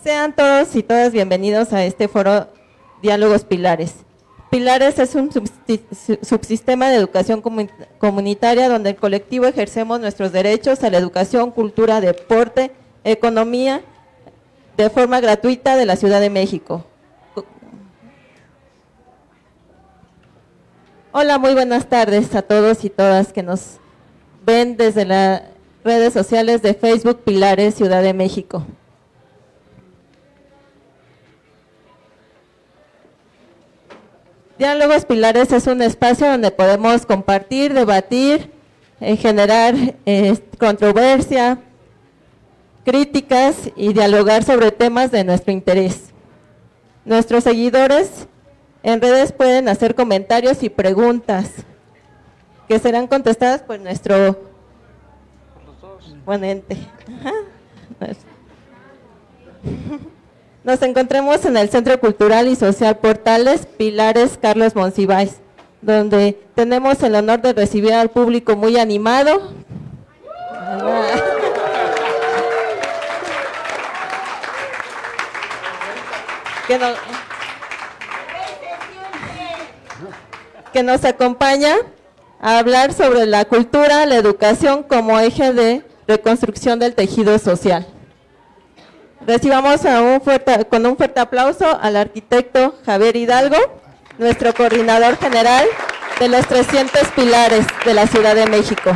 Sean todos y todas bienvenidos a este foro Diálogos Pilares. Pilares es un subsistema de educación comunitaria donde el colectivo ejercemos nuestros derechos a la educación, cultura, deporte, economía, de forma gratuita de la Ciudad de México. Hola, muy buenas tardes a todos y todas que nos ven desde las redes sociales de Facebook Pilares Ciudad de México. Diálogos Pilares es un espacio donde podemos compartir, debatir, generar controversia, críticas y dialogar sobre temas de nuestro interés. Nuestros seguidores en redes pueden hacer comentarios y preguntas que serán contestadas por nuestro ponente. Nos encontramos en el Centro Cultural y Social Portales Pilares Carlos Monsiváis, donde tenemos el honor de recibir al público muy animado. Que nos acompaña a hablar sobre la cultura, la educación como eje de reconstrucción del tejido social. Recibamos con un fuerte aplauso al arquitecto Javier Hidalgo, nuestro coordinador general de los 300 pilares de la Ciudad de México.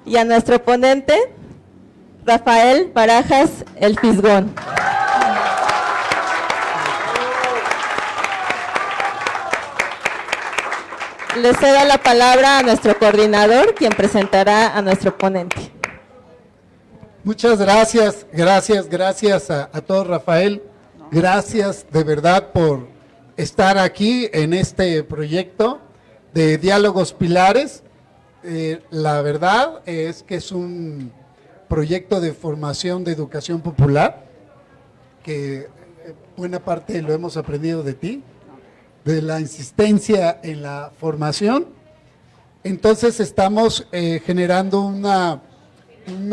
Y a nuestro ponente, Rafael Barajas, el Fisgón. Le cedo la palabra a nuestro coordinador, quien presentará a nuestro ponente. Muchas gracias, gracias a todos, Rafael. Gracias de verdad por estar aquí en este proyecto de Diálogos Pilares. La verdad es que es un proyecto de formación de educación popular, que buena parte lo hemos aprendido de ti, de la insistencia en la formación. Entonces estamos generando una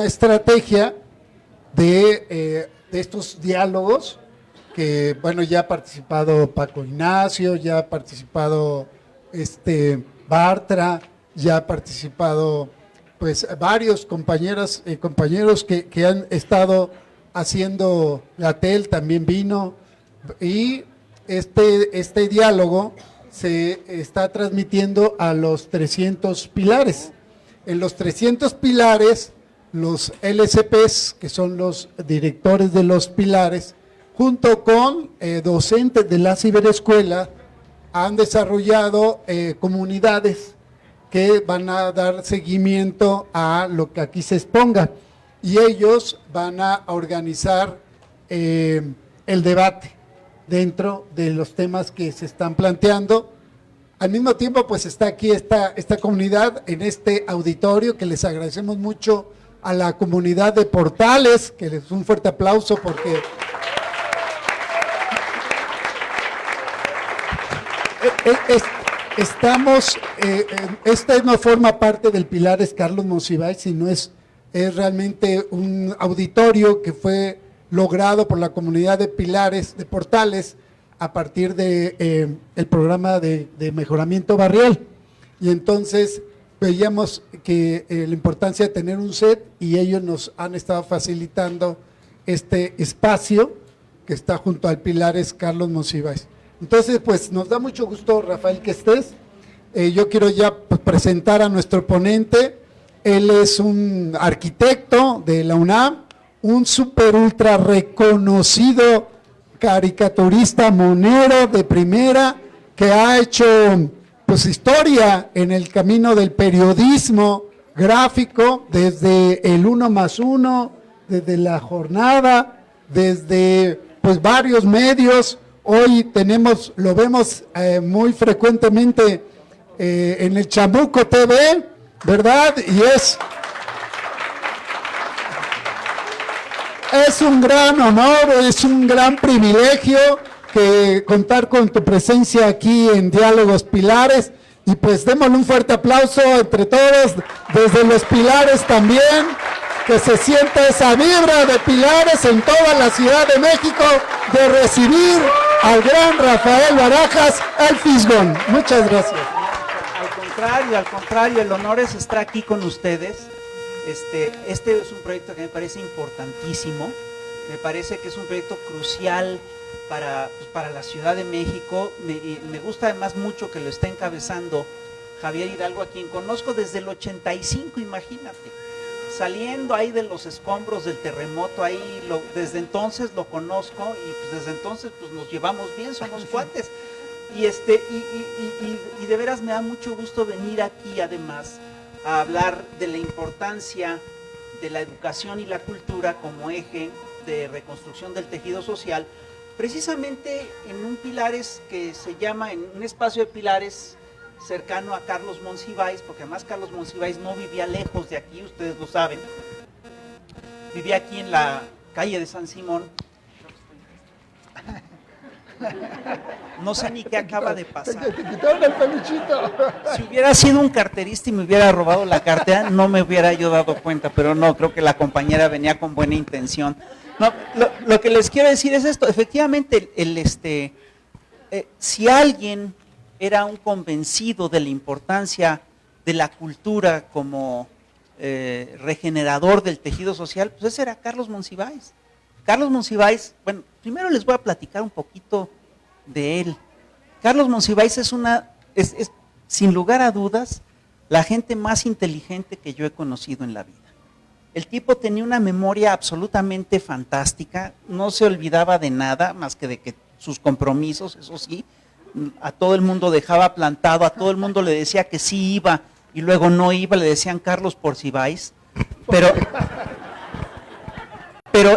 estrategia de estos diálogos que, bueno, ya ha participado Paco Ignacio, ya ha participado Bartra, ya ha participado pues varios compañeras y compañeros que han estado haciendo, Gatel también vino, y este diálogo se está transmitiendo a los 300 pilares. En los 300 pilares, los LCPs, que son los directores de los pilares, junto con docentes de la ciberescuela, han desarrollado comunidades que van a dar seguimiento a lo que aquí se exponga. Y ellos van a organizar el debate dentro de los temas que se están planteando. Al mismo tiempo, pues está aquí esta comunidad en este auditorio, que les agradecemos mucho a la comunidad de Portales, que les un fuerte aplauso porque estamos, este no forma parte del Pilares Carlos Monsiváis, sino es realmente un auditorio que fue logrado por la comunidad de Pilares, de Portales, a partir de el programa de mejoramiento barrial. Y entonces veíamos que la importancia de tener un set, y ellos nos han estado facilitando este espacio que está junto al Pilares Carlos Monsiváis. Entonces, pues nos da mucho gusto, Rafael, que estés. Yo quiero ya presentar a nuestro ponente. Él es un arquitecto de la UNAM, un super ultra reconocido caricaturista monero de primera, que ha hecho pues historia en el camino del periodismo gráfico, desde el 1+1, desde La Jornada, desde pues varios medios. Hoy lo vemos muy frecuentemente en el Chamuco TV, ¿verdad? Y es un gran honor, es un gran privilegio que contar con tu presencia aquí en Diálogos Pilares, y pues démosle un fuerte aplauso entre todos, desde los Pilares también, que se sienta esa vibra de Pilares en toda la Ciudad de México de recibir al gran Rafael Barajas, el Fisgón. Muchas gracias. Al contrario, el honor es estar aquí con ustedes. Este es un proyecto que me parece importantísimo, me parece que es un proyecto crucial para la Ciudad de México. Me gusta además mucho que lo está encabezando Javier Hidalgo, a quien conozco desde el 85, imagínate, saliendo ahí de los escombros del terremoto, desde entonces lo conozco y pues desde entonces pues nos llevamos bien, somos cuates. Y de veras me da mucho gusto venir aquí además a hablar de la importancia de la educación y la cultura como eje de reconstrucción del tejido social, precisamente en un Pilares que se llama, en un espacio de Pilares cercano a Carlos Monsiváis, porque además Carlos Monsiváis no vivía lejos de aquí, ustedes lo saben, vivía aquí en la calle de San Simón. No sé ni qué acaba de pasar. Te quitaron el peluchito. Si hubiera sido un carterista y me hubiera robado la cartera, no me hubiera yo dado cuenta, pero no, creo que la compañera venía con buena intención. No, lo que les quiero decir es esto, efectivamente, si alguien era un convencido de la importancia de la cultura como regenerador del tejido social, pues ese era Carlos Monsiváis. Carlos Monsiváis, bueno, primero les voy a platicar un poquito de él. Carlos Monsiváis es sin lugar a dudas, la gente más inteligente que yo he conocido en la vida. El tipo tenía una memoria absolutamente fantástica, no se olvidaba de nada más que de que sus compromisos, eso sí, a todo el mundo dejaba plantado, a todo el mundo le decía que sí iba y luego no iba, le decían Carlos Porcibáis, pero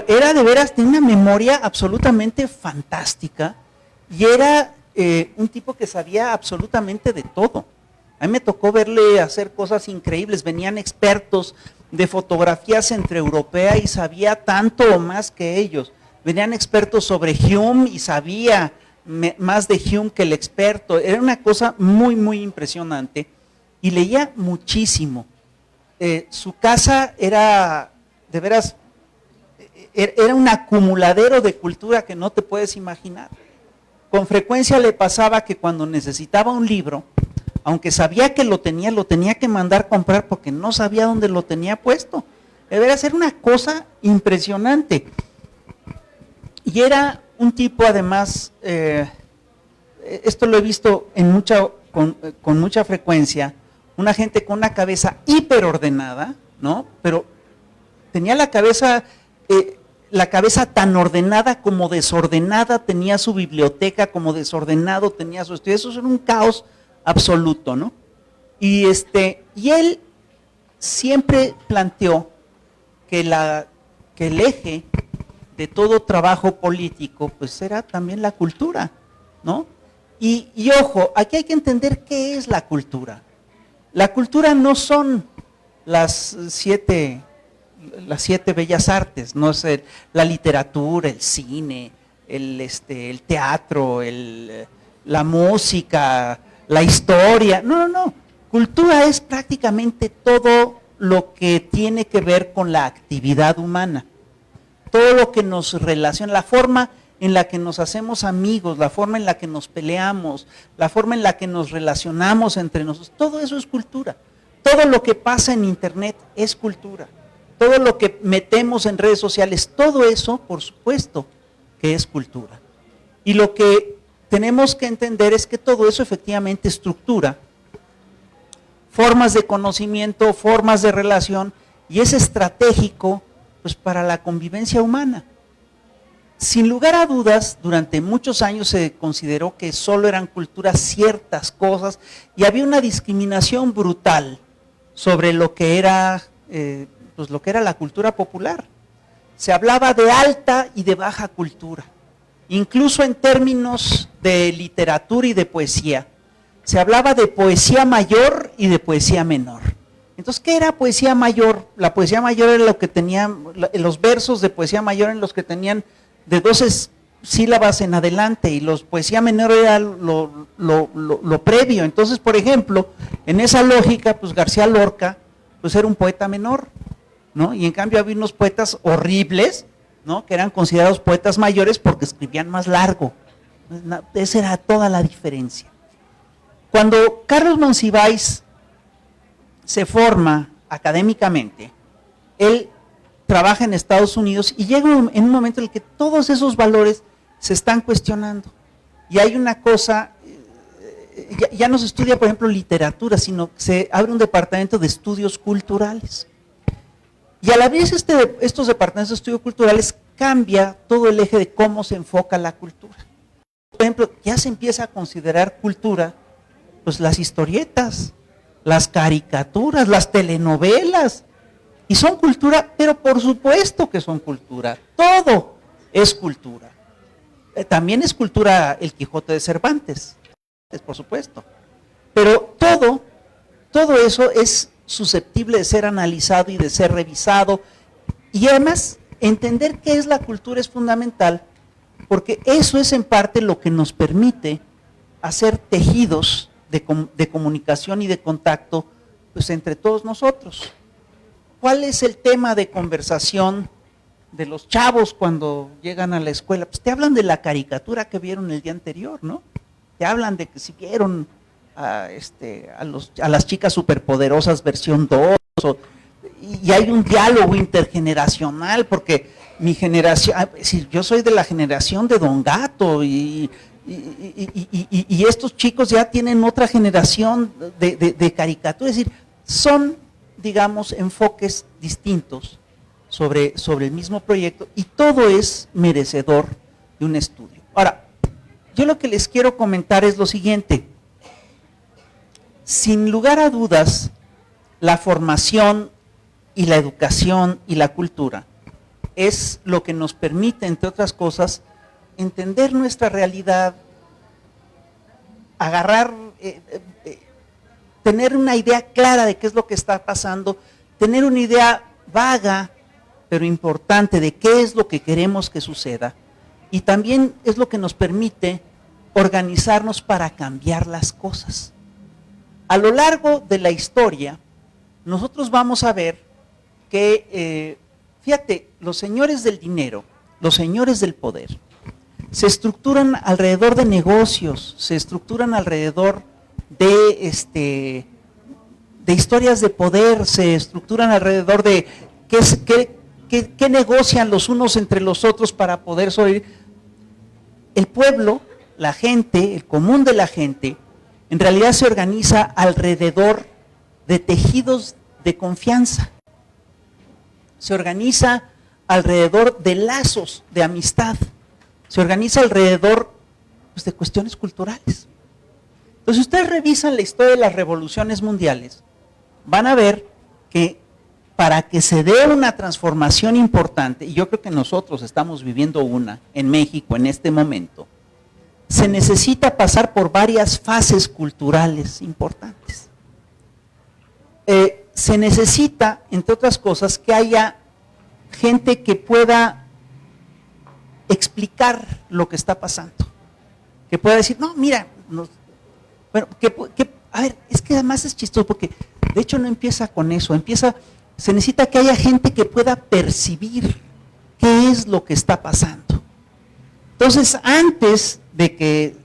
era de veras, tenía una memoria absolutamente fantástica y era un tipo que sabía absolutamente de todo. A mí me tocó verle hacer cosas increíbles, venían expertos de fotografía centroeuropea y sabía tanto o más que ellos. Venían expertos sobre Hume y sabía más de Hume que el experto. Era una cosa muy, muy impresionante y leía muchísimo. Su casa era, de veras, era un acumuladero de cultura que no te puedes imaginar. Con frecuencia le pasaba que cuando necesitaba un libro, aunque sabía que lo tenía que mandar comprar porque no sabía dónde lo tenía puesto. Debería ser una cosa impresionante. Y era un tipo además, esto lo he visto con mucha frecuencia, una gente con una cabeza hiperordenada, ¿no? Pero tenía la cabeza tan ordenada como desordenada, tenía su biblioteca como desordenado, tenía su estudio, eso era un caos absoluto, ¿no? Y él siempre planteó que el eje de todo trabajo político, pues era también la cultura, ¿no? Y ojo, aquí hay que entender qué es la cultura. La cultura no son las siete bellas artes, no es la literatura, el cine, el teatro, la música, la historia, no. Cultura es prácticamente todo lo que tiene que ver con la actividad humana, todo lo que nos relaciona, la forma en la que nos hacemos amigos, la forma en la que nos peleamos, la forma en la que nos relacionamos entre nosotros, todo eso es cultura. Todo lo que pasa en internet es cultura. Todo lo que metemos en redes sociales, todo eso, por supuesto, que es cultura. Y lo que tenemos que entender es que todo eso efectivamente estructura formas de conocimiento, formas de relación, y es estratégico pues, para la convivencia humana. Sin lugar a dudas, durante muchos años se consideró que solo eran culturas ciertas cosas, y había una discriminación brutal sobre lo que era la cultura popular. Se hablaba de alta y de baja cultura. Incluso en términos de literatura y de poesía, se hablaba de poesía mayor y de poesía menor. Entonces, ¿qué era poesía mayor? La poesía mayor era lo que tenían, los versos de poesía mayor en los que tenían de 12 sílabas en adelante, y los poesía menor era lo previo. Entonces, por ejemplo, en esa lógica, pues García Lorca, pues era un poeta menor. ¿no? Y en cambio había unos poetas horribles, ¿no? Que eran considerados poetas mayores porque escribían más largo. Esa era toda la diferencia. Cuando Carlos Monsiváis se forma académicamente, él trabaja en Estados Unidos y llega en un momento en el que todos esos valores se están cuestionando. Y hay una cosa, ya no se estudia, por ejemplo, literatura, sino que se abre un departamento de estudios culturales. Y a la vez estos departamentos de estudios culturales cambia todo el eje de cómo se enfoca la cultura. Por ejemplo, ya se empieza a considerar cultura, pues las historietas, las caricaturas, las telenovelas, y son cultura, pero por supuesto que son cultura, todo es cultura. También es cultura el Quijote de Cervantes, por supuesto, pero todo eso es susceptible de ser analizado y de ser revisado, y además entender qué es la cultura es fundamental, porque eso es en parte lo que nos permite hacer tejidos de comunicación y de contacto, pues, entre todos nosotros. ¿Cuál es el tema de conversación de los chavos cuando llegan a la escuela? Pues te hablan de la caricatura que vieron el día anterior, ¿no? Te hablan de que si vieron a las chicas superpoderosas versión 2, y hay un diálogo intergeneracional, porque mi generación, yo soy de la generación de Don Gato, y estos chicos ya tienen otra generación de caricatura, es decir, son, digamos, enfoques distintos sobre el mismo proyecto, y todo es merecedor de un estudio. Ahora, yo lo que les quiero comentar es lo siguiente: sin lugar a dudas, la formación y la educación y la cultura es lo que nos permite, entre otras cosas, entender nuestra realidad, agarrar, tener una idea clara de qué es lo que está pasando, tener una idea vaga, pero importante, de qué es lo que queremos que suceda, y también es lo que nos permite organizarnos para cambiar las cosas. A lo largo de la historia, nosotros vamos a ver que, fíjate, los señores del dinero, los señores del poder, se estructuran alrededor de negocios, se estructuran alrededor de historias de poder, se estructuran alrededor de qué negocian los unos entre los otros para poder sobrevivir. El pueblo, la gente, el común de la gente, en realidad se organiza alrededor de tejidos de confianza, se organiza alrededor de lazos de amistad, se organiza alrededor, pues, de cuestiones culturales. Entonces, si ustedes revisan la historia de las revoluciones mundiales, van a ver que para que se dé una transformación importante, y yo creo que nosotros estamos viviendo una en México en este momento, se necesita pasar por varias fases culturales importantes. Se necesita, entre otras cosas, que haya gente que pueda explicar lo que está pasando, que pueda decir, no, mira, a ver, es que además es chistoso, porque de hecho no empieza con eso, se necesita que haya gente que pueda percibir qué es lo que está pasando. Entonces, antes de que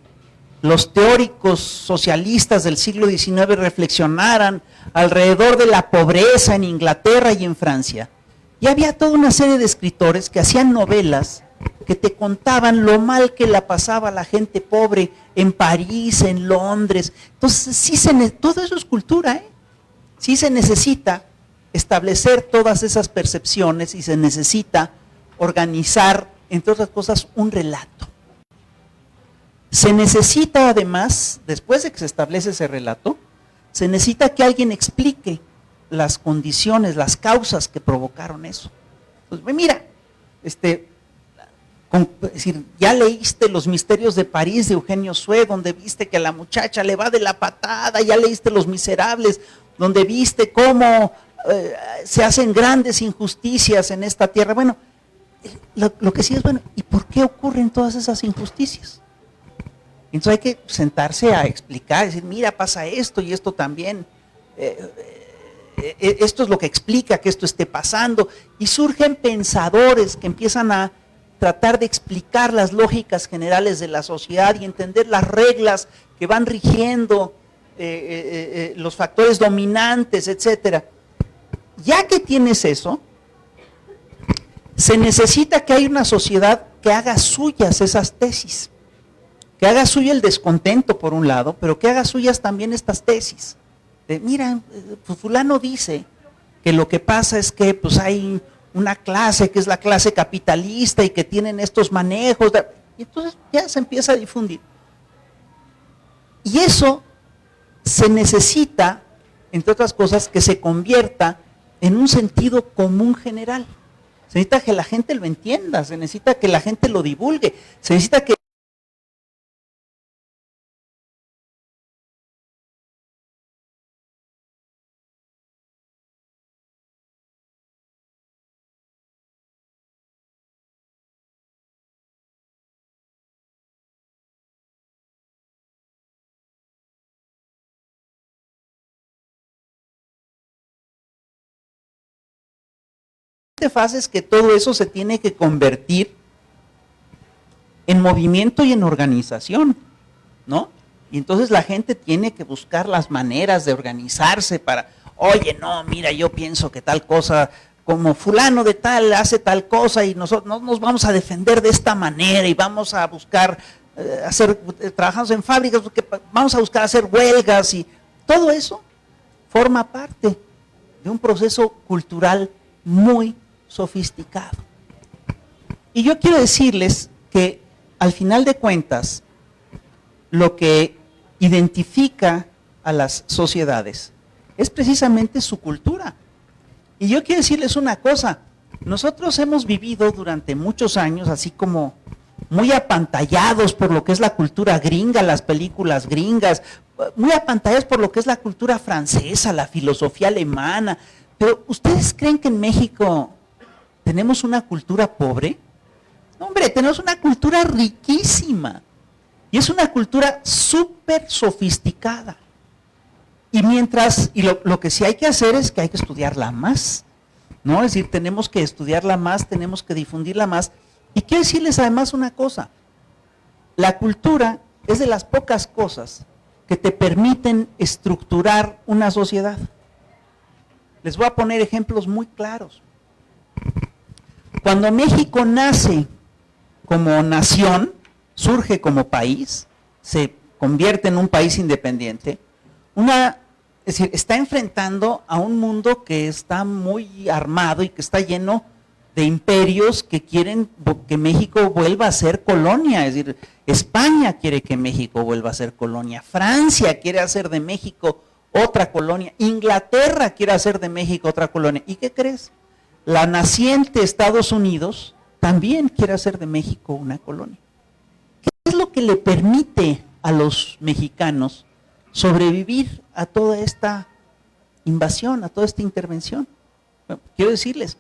los teóricos socialistas del siglo XIX reflexionaran alrededor de la pobreza en Inglaterra y en Francia, ya había toda una serie de escritores que hacían novelas que te contaban lo mal que la pasaba la gente pobre en París, en Londres. Entonces, todo eso es cultura, Sí se necesita establecer todas esas percepciones y se necesita organizar, entre otras cosas, un relato. Se necesita además, después de que se establece ese relato, se necesita que alguien explique las condiciones, las causas que provocaron eso. Pues mira, es decir, ya leíste Los misterios de París de Eugenio Sue, donde viste que a la muchacha le va de la patada, ya leíste Los miserables, donde viste cómo se hacen grandes injusticias en esta tierra. Bueno, lo que sí es, bueno, ¿y por qué ocurren todas esas injusticias? Entonces hay que sentarse a explicar, decir, mira, pasa esto y esto también. esto es lo que explica que esto esté pasando, y surgen pensadores que empiezan a tratar de explicar las lógicas generales de la sociedad y entender las reglas que van rigiendo los factores dominantes, etcétera. Ya que tienes eso, se necesita que haya una sociedad que haga suyas esas tesis, que haga suyo el descontento por un lado, pero que haga suyas también estas tesis. Mira, pues fulano dice que lo que pasa es que pues hay una clase que es la clase capitalista y que tienen estos manejos, y entonces ya se empieza a difundir. Y eso se necesita, entre otras cosas, que se convierta en un sentido común general. Se necesita que la gente lo entienda, se necesita que la gente lo divulgue, se necesita que fase es que todo eso se tiene que convertir en movimiento y en organización, ¿no? Y entonces la gente tiene que buscar las maneras de organizarse para, oye, no, mira, yo pienso que tal cosa, como fulano de tal hace tal cosa y nosotros no nos vamos a defender de esta manera y vamos a buscar trabajamos en fábricas, porque vamos a buscar hacer huelgas y todo eso forma parte de un proceso cultural muy sofisticado. Y yo quiero decirles que al final de cuentas, lo que identifica a las sociedades es precisamente su cultura. Y yo quiero decirles una cosa, nosotros hemos vivido durante muchos años así como muy apantallados por lo que es la cultura gringa, las películas gringas, muy apantallados por lo que es la cultura francesa, la filosofía alemana. Pero ¿ustedes creen que en México tenemos una cultura pobre? No, hombre, tenemos una cultura riquísima. Y es una cultura súper sofisticada. Y lo que sí hay que hacer es que hay que estudiarla más, ¿no? Es decir, tenemos que estudiarla más, tenemos que difundirla más. Y quiero decirles además una cosa, la cultura es de las pocas cosas que te permiten estructurar una sociedad. Les voy a poner ejemplos muy claros. Cuando México nace como nación, surge como país, se convierte en un país independiente, es decir, está enfrentando a un mundo que está muy armado y que está lleno de imperios que quieren que México vuelva a ser colonia. Es decir, España quiere que México vuelva a ser colonia, Francia quiere hacer de México otra colonia, Inglaterra quiere hacer de México otra colonia. ¿Y qué crees? La naciente Estados Unidos también quiere hacer de México una colonia. ¿Qué es lo que le permite a los mexicanos sobrevivir a toda esta invasión, a toda esta intervención? Bueno, quiero decirles,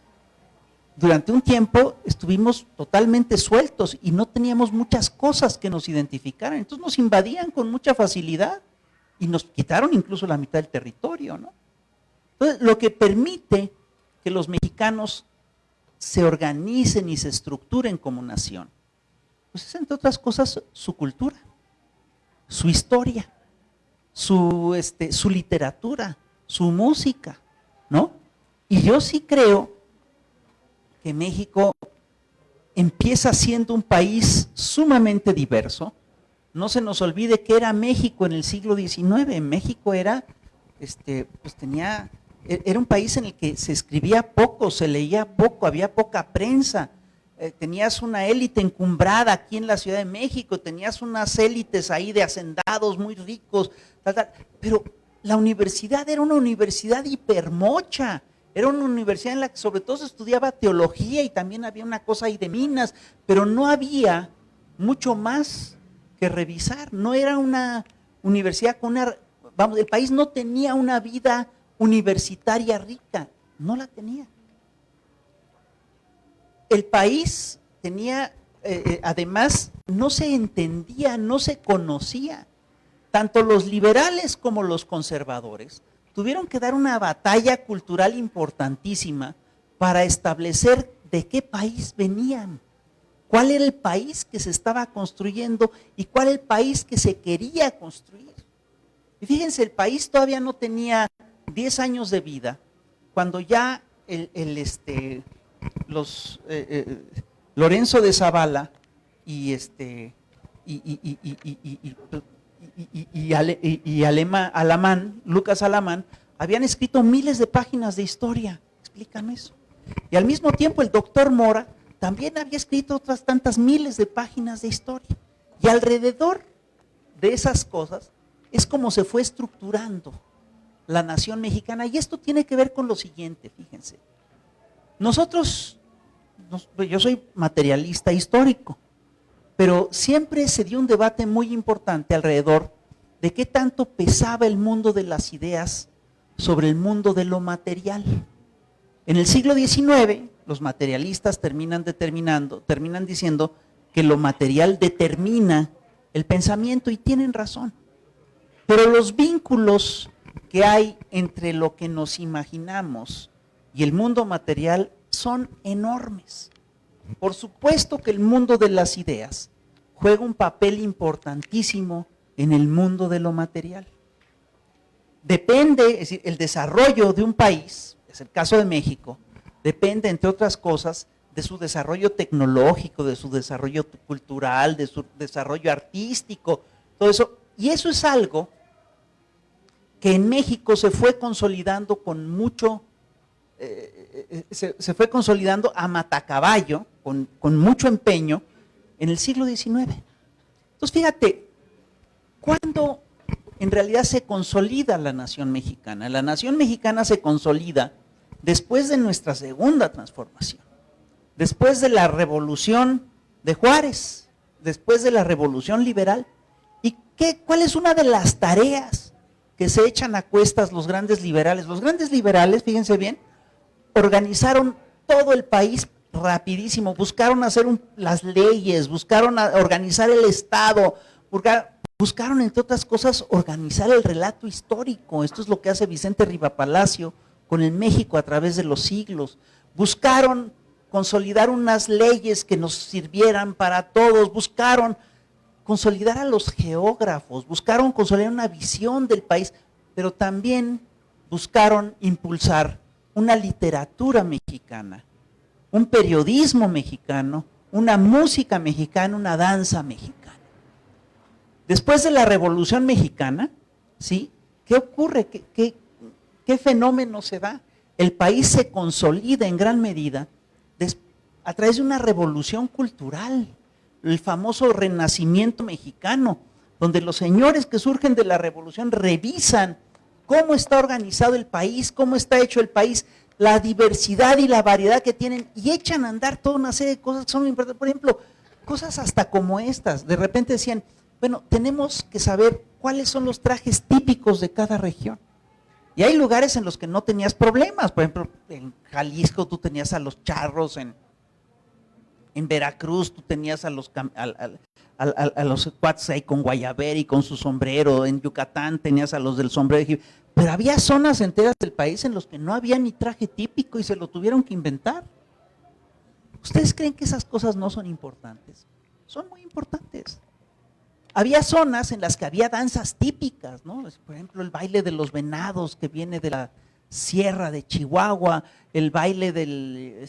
durante un tiempo estuvimos totalmente sueltos y no teníamos muchas cosas que nos identificaran, entonces nos invadían con mucha facilidad y nos quitaron incluso la mitad del territorio, ¿no? Entonces, lo que permite que los mexicanos se organicen y se estructuren como nación, pues es entre otras cosas su cultura, su historia, su literatura, su música, ¿no? Y yo sí creo que México empieza siendo un país sumamente diverso. No se nos olvide que era México en el siglo XIX. México era un país en el que se escribía poco, se leía poco, había poca prensa. Tenías una élite encumbrada aquí en la Ciudad de México, tenías unas élites ahí de hacendados muy ricos, pero la universidad era una universidad hipermocha. Era una universidad en la que sobre todo se estudiaba teología y también había una cosa ahí de minas, pero no había mucho más que revisar. No era una universidad el país no tenía una vida universitaria rica, no la tenía. El país tenía, además, no se entendía, no se conocía. Tanto los liberales como los conservadores tuvieron que dar una batalla cultural importantísima para establecer de qué país venían, cuál era el país que se estaba construyendo y cuál era el país que se quería construir. Y fíjense, el país todavía no tenía 10 años de vida, cuando ya Lorenzo de Zavala y Lucas Alamán, habían escrito miles de páginas de historia, explícame eso. Y al mismo tiempo el doctor Mora también había escrito otras tantas miles de páginas de historia. Y alrededor de esas cosas es como se fue estructurando la nación mexicana. Y esto tiene que ver con lo siguiente, fíjense. Yo soy materialista histórico, pero siempre se dio un debate muy importante alrededor de qué tanto pesaba el mundo de las ideas sobre el mundo de lo material. En el siglo XIX, los materialistas terminan diciendo que lo material determina el pensamiento, y tienen razón. Pero los vínculos que hay entre lo que nos imaginamos y el mundo material son enormes. Por supuesto que el mundo de las ideas juega un papel importantísimo en el mundo de lo material. Depende, es decir, el desarrollo de un país, es el caso de México, depende, entre otras cosas, de su desarrollo tecnológico, de su desarrollo cultural, de su desarrollo artístico, todo eso. Y eso es algo que en México se fue consolidando con mucho, se fue consolidando a matacaballo, con mucho empeño, en el siglo XIX. Entonces, fíjate, ¿cuándo en realidad se consolida la nación mexicana? La nación mexicana se consolida después de nuestra segunda transformación, después de la revolución de Juárez, después de la revolución liberal. ¿Y cuál es una de las tareas que se echan a cuestas los grandes liberales? Los grandes liberales, fíjense bien, organizaron todo el país rapidísimo, buscaron hacer las leyes, buscaron organizar el Estado, buscaron, entre otras cosas, organizar el relato histórico. Esto es lo que hace Vicente Rivapalacio con el México a través de los siglos. Buscaron consolidar unas leyes que nos sirvieran para todos, buscaron consolidar a los geógrafos, buscaron consolidar una visión del país, pero también buscaron impulsar una literatura mexicana, un periodismo mexicano, una música mexicana, una danza mexicana. Después de la Revolución Mexicana, ¿sí? ¿Qué ocurre? ¿Qué fenómeno se da? El país se consolida en gran medida a través de una revolución cultural, el famoso Renacimiento mexicano, donde los señores que surgen de la revolución revisan cómo está organizado el país, cómo está hecho el país, la diversidad y la variedad que tienen, y echan a andar toda una serie de cosas que son importantes. Por ejemplo, cosas hasta como estas. De repente decían, bueno, tenemos que saber cuáles son los trajes típicos de cada región. Y hay lugares en los que no tenías problemas. Por ejemplo, en Jalisco tú tenías a los charros, en Veracruz tú tenías a los cuates ahí con guayabera y con su sombrero, en Yucatán tenías a los del sombrero, pero había zonas enteras del país en los que no había ni traje típico y se lo tuvieron que inventar. ¿Ustedes creen que esas cosas no son importantes? Son muy importantes. Había zonas en las que había danzas típicas, ¿no? Por ejemplo, el baile de los venados que viene de la sierra de Chihuahua, el baile del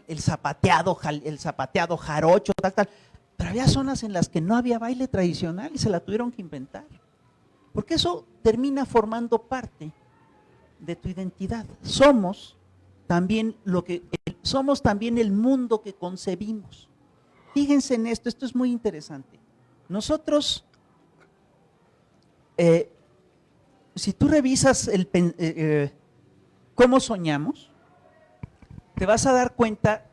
el zapateado jarocho, tal. Pero había zonas en las que no había baile tradicional y se la tuvieron que inventar. Porque eso termina formando parte de tu identidad. Somos también el mundo que concebimos. Fíjense en esto es muy interesante. Nosotros, si tú revisas cómo soñamos, te vas a dar cuenta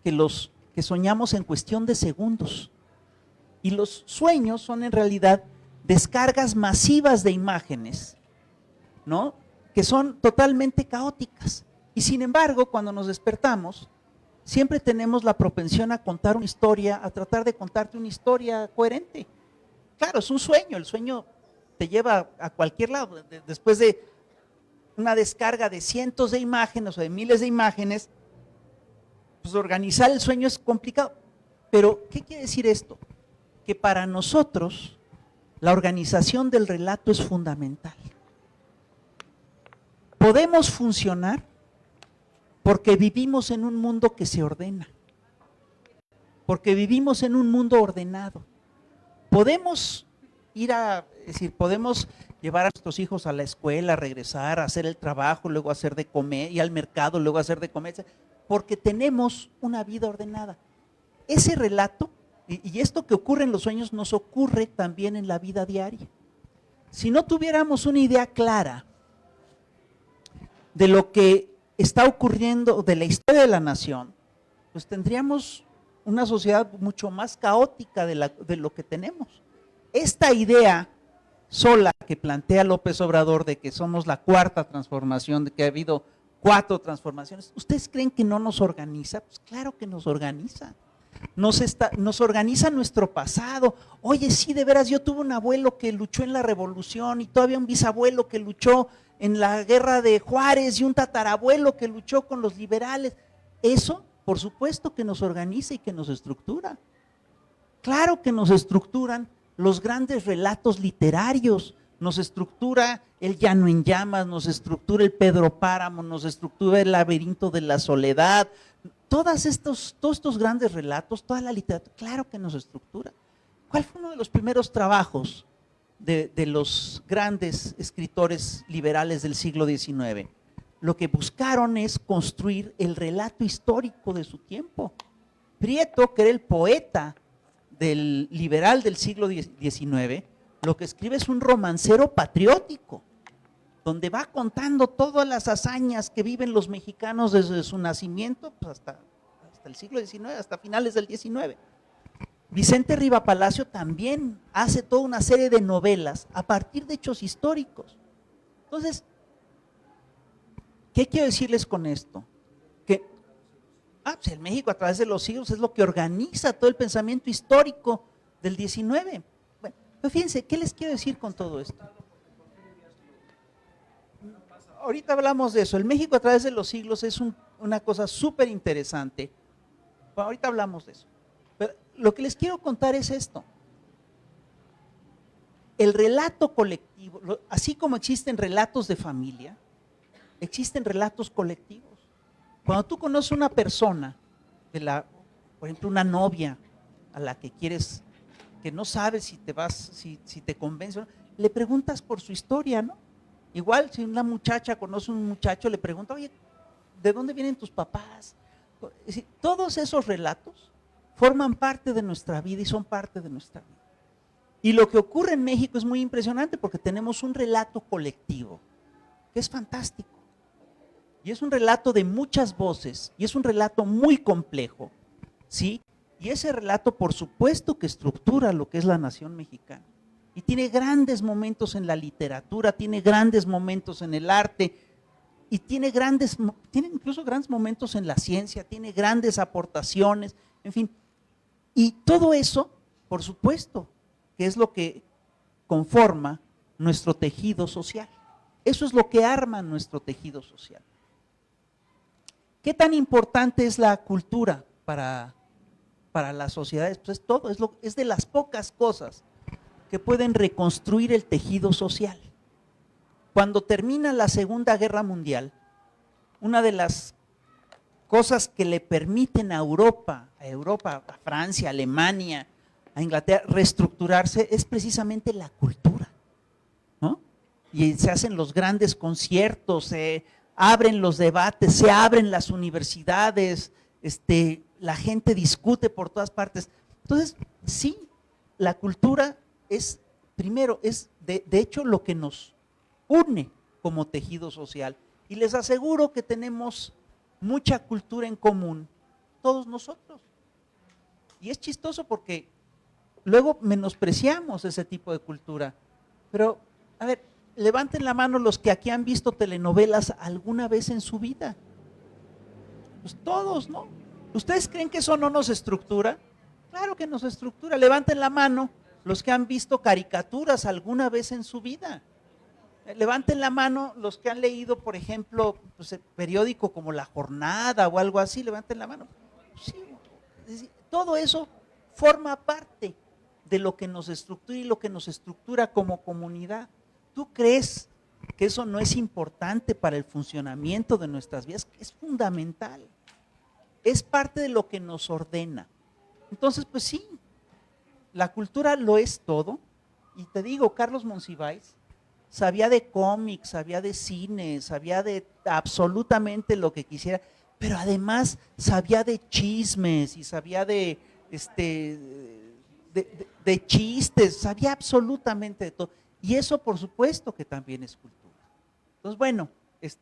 que soñamos en cuestión de segundos. Y los sueños son en realidad descargas masivas de imágenes, ¿no? Que son totalmente caóticas. Y sin embargo, cuando nos despertamos, siempre tenemos la propensión a contar una historia, a tratar de contarte una historia coherente. Claro, es un sueño, el sueño te lleva a cualquier lado. Después de una descarga de cientos de imágenes o de miles de imágenes, pues organizar el sueño es complicado. Pero, ¿qué quiere decir esto? Que para nosotros la organización del relato es fundamental. Podemos funcionar porque vivimos en un mundo que se ordena, porque vivimos en un mundo ordenado. Podemos podemos llevar a nuestros hijos a la escuela, regresar, hacer el trabajo, luego hacer de comer, y al mercado, luego hacer de comer, porque tenemos una vida ordenada. Ese relato, y esto que ocurre en los sueños, nos ocurre también en la vida diaria. Si no tuviéramos una idea clara de lo que está ocurriendo, de la historia de la nación, pues tendríamos una sociedad mucho más caótica de lo que tenemos. Esta idea sola que plantea López Obrador de que somos la cuarta transformación, de que ha habido 4 transformaciones, ¿ustedes creen que no nos organiza? Pues claro que nos organiza. Nos organiza nuestro pasado. Oye, sí, de veras, yo tuve un abuelo que luchó en la Revolución y todavía un bisabuelo que luchó en la guerra de Juárez y un tatarabuelo que luchó con los liberales. Eso, por supuesto que nos organiza y que nos estructura. Claro que nos estructuran los grandes relatos literarios, nos estructura el Llano en Llamas, nos estructura el Pedro Páramo, nos estructura el Laberinto de la Soledad. Todos estos grandes relatos, toda la literatura, claro que nos estructura. ¿Cuál fue uno de los primeros trabajos de los grandes escritores liberales del siglo XIX? Lo que buscaron es construir el relato histórico de su tiempo. Prieto, que era el poeta del liberal del siglo XIX, lo que escribe es un romancero patriótico, donde va contando todas las hazañas que viven los mexicanos desde su nacimiento pues hasta el siglo XIX, hasta finales del XIX. Vicente Riva Palacio también hace toda una serie de novelas a partir de hechos históricos. Entonces, ¿qué quiero decirles con esto? Que pues el México a través de los siglos es lo que organiza todo el pensamiento histórico del XIX. Bueno, pues fíjense, ¿qué les quiero decir con todo esto? Ahorita hablamos de eso. El México a través de los siglos es una cosa súper interesante. Ahorita hablamos de eso. Pero lo que les quiero contar es esto. El relato colectivo, así como existen relatos de familia, existen relatos colectivos. Cuando tú conoces una persona, por ejemplo, una novia a la que quieres, que no sabes si te convence o no, le preguntas por su historia, ¿no? Igual si una muchacha conoce a un muchacho, le pregunta, oye, ¿de dónde vienen tus papás? Es decir, todos esos relatos forman parte de nuestra vida y son parte de nuestra vida. Y lo que ocurre en México es muy impresionante porque tenemos un relato colectivo, que es fantástico. Y es un relato de muchas voces, y es un relato muy complejo, ¿sí? Y ese relato, por supuesto, que estructura lo que es la nación mexicana. Y tiene grandes momentos en la literatura, tiene grandes momentos en el arte, y tiene incluso grandes momentos en la ciencia, tiene grandes aportaciones, en fin. Y todo eso, por supuesto, que es lo que conforma nuestro tejido social. Eso es lo que arma nuestro tejido social. ¿Qué tan importante es la cultura para las sociedades? Pues es todo, es de las pocas cosas que pueden reconstruir el tejido social. Cuando termina la Segunda Guerra Mundial, una de las cosas que le permiten a Europa, a Francia, a Alemania, a Inglaterra, reestructurarse es precisamente la cultura, ¿no? Y se hacen los grandes conciertos, se abren los debates, se abren las universidades, la gente discute por todas partes. Entonces, sí, la cultura es, primero, es de hecho lo que nos une como tejido social. Y les aseguro que tenemos mucha cultura en común, todos nosotros. Y es chistoso porque luego menospreciamos ese tipo de cultura. Pero, a ver, levanten la mano los que aquí han visto telenovelas alguna vez en su vida. Pues todos, ¿no? ¿Ustedes creen que eso no nos estructura? Claro que nos estructura. Levanten la mano los que han visto caricaturas alguna vez en su vida. Levanten la mano los que han leído, por ejemplo, pues, el periódico como La Jornada o algo así, levanten la mano. Sí, es decir, todo eso forma parte de lo que nos estructura y lo que nos estructura como comunidad. ¿Tú crees que eso no es importante para el funcionamiento de nuestras vidas? Es fundamental. Es parte de lo que nos ordena. Entonces, pues sí, la cultura lo es todo. Y te digo, Carlos Monsiváis sabía de cómics, sabía de cine, sabía de absolutamente lo que quisiera, pero además sabía de chismes y sabía de chistes, sabía absolutamente de todo. Y eso, por supuesto, que también es cultura. Entonces, bueno, es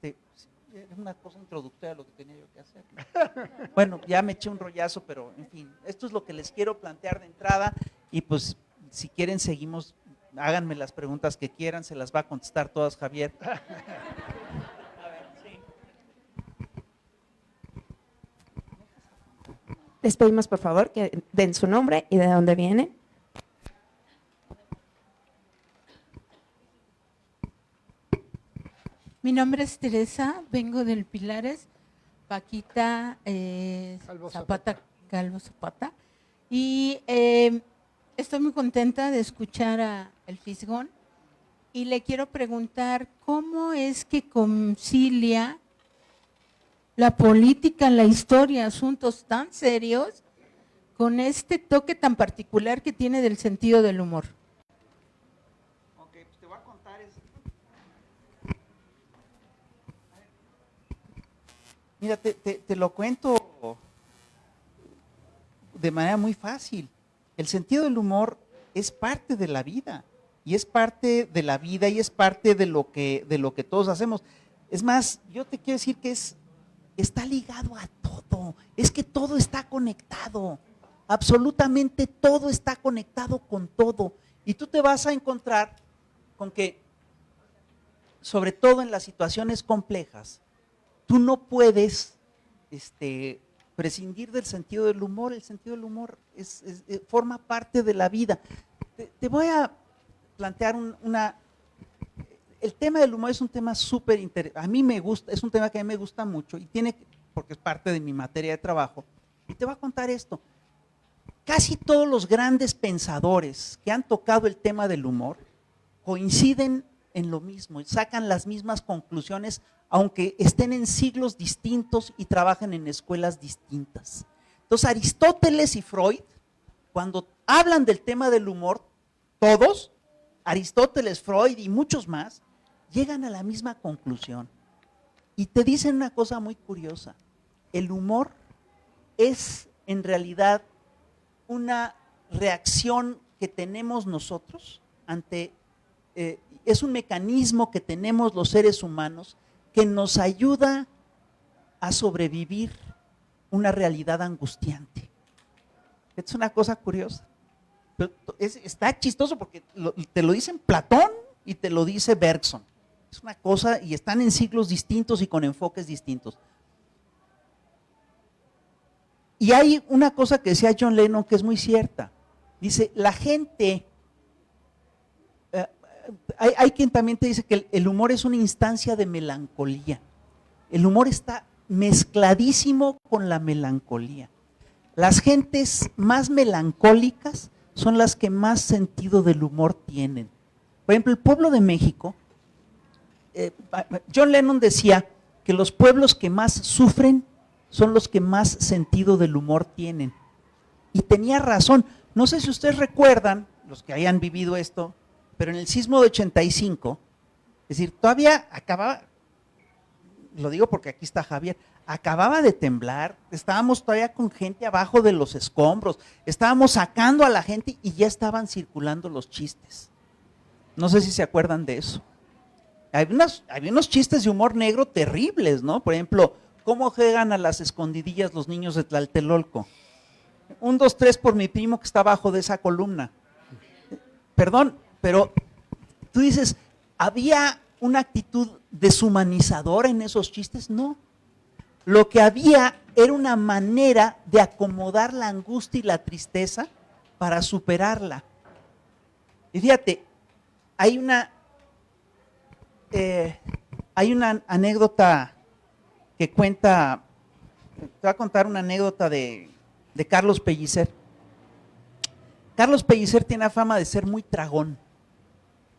una cosa introductoria a lo que tenía yo que hacer, ¿no? Bueno, ya me eché un rollazo, pero en fin, esto es lo que les quiero plantear de entrada y pues si quieren seguimos, háganme las preguntas que quieran, se las va a contestar todas Javier. A ver, sí. Les pedimos por favor que den su nombre y de dónde vienen. Mi nombre es Teresa, vengo del Pilares, Paquita Calvo Zapata, y estoy muy contenta de escuchar a El Fisgón y le quiero preguntar cómo es que concilia la política, la historia, asuntos tan serios con este toque tan particular que tiene del sentido del humor. Ok, pues te voy a contar eso. Mira, te lo cuento de manera muy fácil. El sentido del humor es parte de la vida, y es parte de la vida y es parte de lo que todos hacemos. Es más, yo te quiero decir que está ligado a todo, es que todo está conectado, absolutamente todo está conectado con todo. Y tú te vas a encontrar con que, sobre todo en las situaciones complejas, tú no puedes prescindir del sentido del humor. El sentido del humor forma parte de la vida. Te voy a plantear el tema del humor es un tema súper interesante. A mí me gusta, es un tema que a mí me gusta mucho y porque es parte de mi materia de trabajo. Y te voy a contar esto. Casi todos los grandes pensadores que han tocado el tema del humor coinciden en lo mismo, sacan las mismas conclusiones, aunque estén en siglos distintos y trabajen en escuelas distintas. Entonces, Aristóteles y Freud, cuando hablan del tema del humor, todos, Aristóteles, Freud y muchos más, llegan a la misma conclusión. Y te dicen una cosa muy curiosa: el humor es en realidad una reacción que tenemos nosotros es un mecanismo que tenemos los seres humanos que nos ayuda a sobrevivir una realidad angustiante. Es una cosa curiosa. Pero está chistoso porque te lo dicen Platón y te lo dice Bergson. Es una cosa, y están en siglos distintos y con enfoques distintos. Y hay una cosa que decía John Lennon que es muy cierta. Dice, la gente, hay quien también te dice que el humor es una instancia de melancolía. El humor está mezcladísimo con la melancolía. Las gentes más melancólicas son las que más sentido del humor tienen. Por ejemplo, el pueblo de México, John Lennon decía que los pueblos que más sufren son los que más sentido del humor tienen. Y tenía razón. No sé si ustedes recuerdan, los que hayan vivido esto, pero en el sismo de 85, es decir, todavía acababa, lo digo porque aquí está Javier, acababa de temblar, estábamos todavía con gente abajo de los escombros, estábamos sacando a la gente y ya estaban circulando los chistes. No sé si se acuerdan de eso. Había unos chistes de humor negro terribles, ¿no? Por ejemplo, ¿cómo juegan a las escondidillas los niños de Tlatelolco? 1, 2, 3 por mi primo que está abajo de esa columna. Perdón, pero tú dices, ¿había una actitud deshumanizadora en esos chistes? No. Lo que había era una manera de acomodar la angustia y la tristeza para superarla. Y fíjate, hay hay una anécdota que cuenta, te voy a contar una anécdota de Carlos Pellicer. Carlos Pellicer tiene fama de ser muy tragón,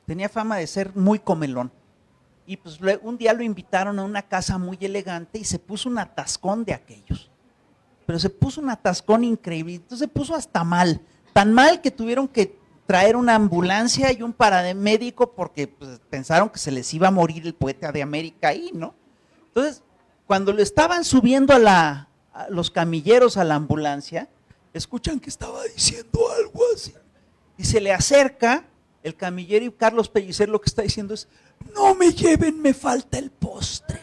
tenía fama de ser muy comelón. Y pues un día lo invitaron a una casa muy elegante y se puso un atascón de aquellos. Pero se puso un atascón increíble, entonces se puso hasta mal, tan mal que tuvieron que traer una ambulancia y un paramédico porque pues, pensaron que se les iba a morir el poeta de América ahí, ¿no? Entonces, cuando lo estaban subiendo a los camilleros a la ambulancia, escuchan que estaba diciendo algo así. Y se le acerca el camillero y Carlos Pellicer lo que está diciendo es, no me lleven, me falta el postre.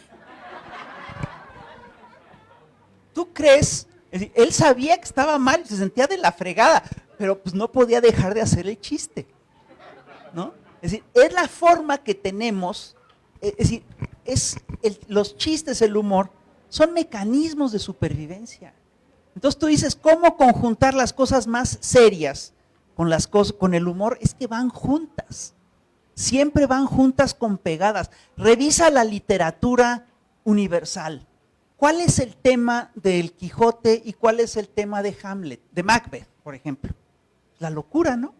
¿Tú crees? Es decir, él sabía que estaba mal, se sentía de la fregada, pero pues no podía dejar de hacer el chiste, ¿no? Es decir, es la forma que tenemos, es decir, los chistes, el humor, son mecanismos de supervivencia. Entonces tú dices, ¿cómo conjuntar las cosas más serias con el humor? Es que van juntas, siempre van juntas con pegadas. Revisa la literatura universal. ¿Cuál es el tema del Quijote y cuál es el tema de Hamlet, de Macbeth, por ejemplo? La locura, ¿no?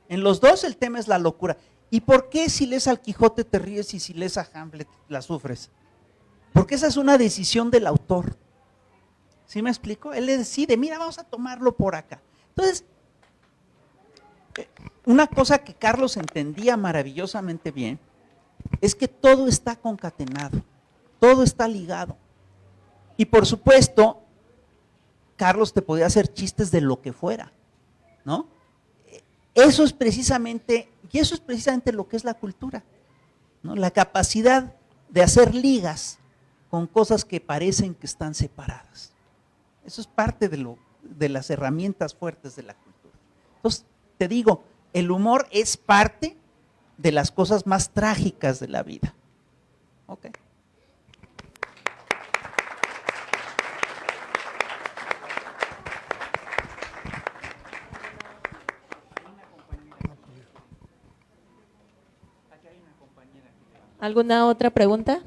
En los dos el tema es la locura. ¿Y por qué si lees al Quijote te ríes y si lees a Hamlet la sufres? Porque esa es una decisión del autor. ¿Sí me explico? Él le decide, mira, vamos a tomarlo por acá. Entonces, una cosa que Carlos entendía maravillosamente bien es que todo está concatenado, todo está ligado. Y por supuesto, Carlos te podía hacer chistes de lo que fuera, ¿no? Eso es precisamente lo que es la cultura, ¿no? La capacidad de hacer ligas con cosas que parecen que están separadas. Eso es parte de las herramientas fuertes de la cultura. Entonces, te digo, el humor es parte de las cosas más trágicas de la vida. ¿Ok? ¿Alguna otra pregunta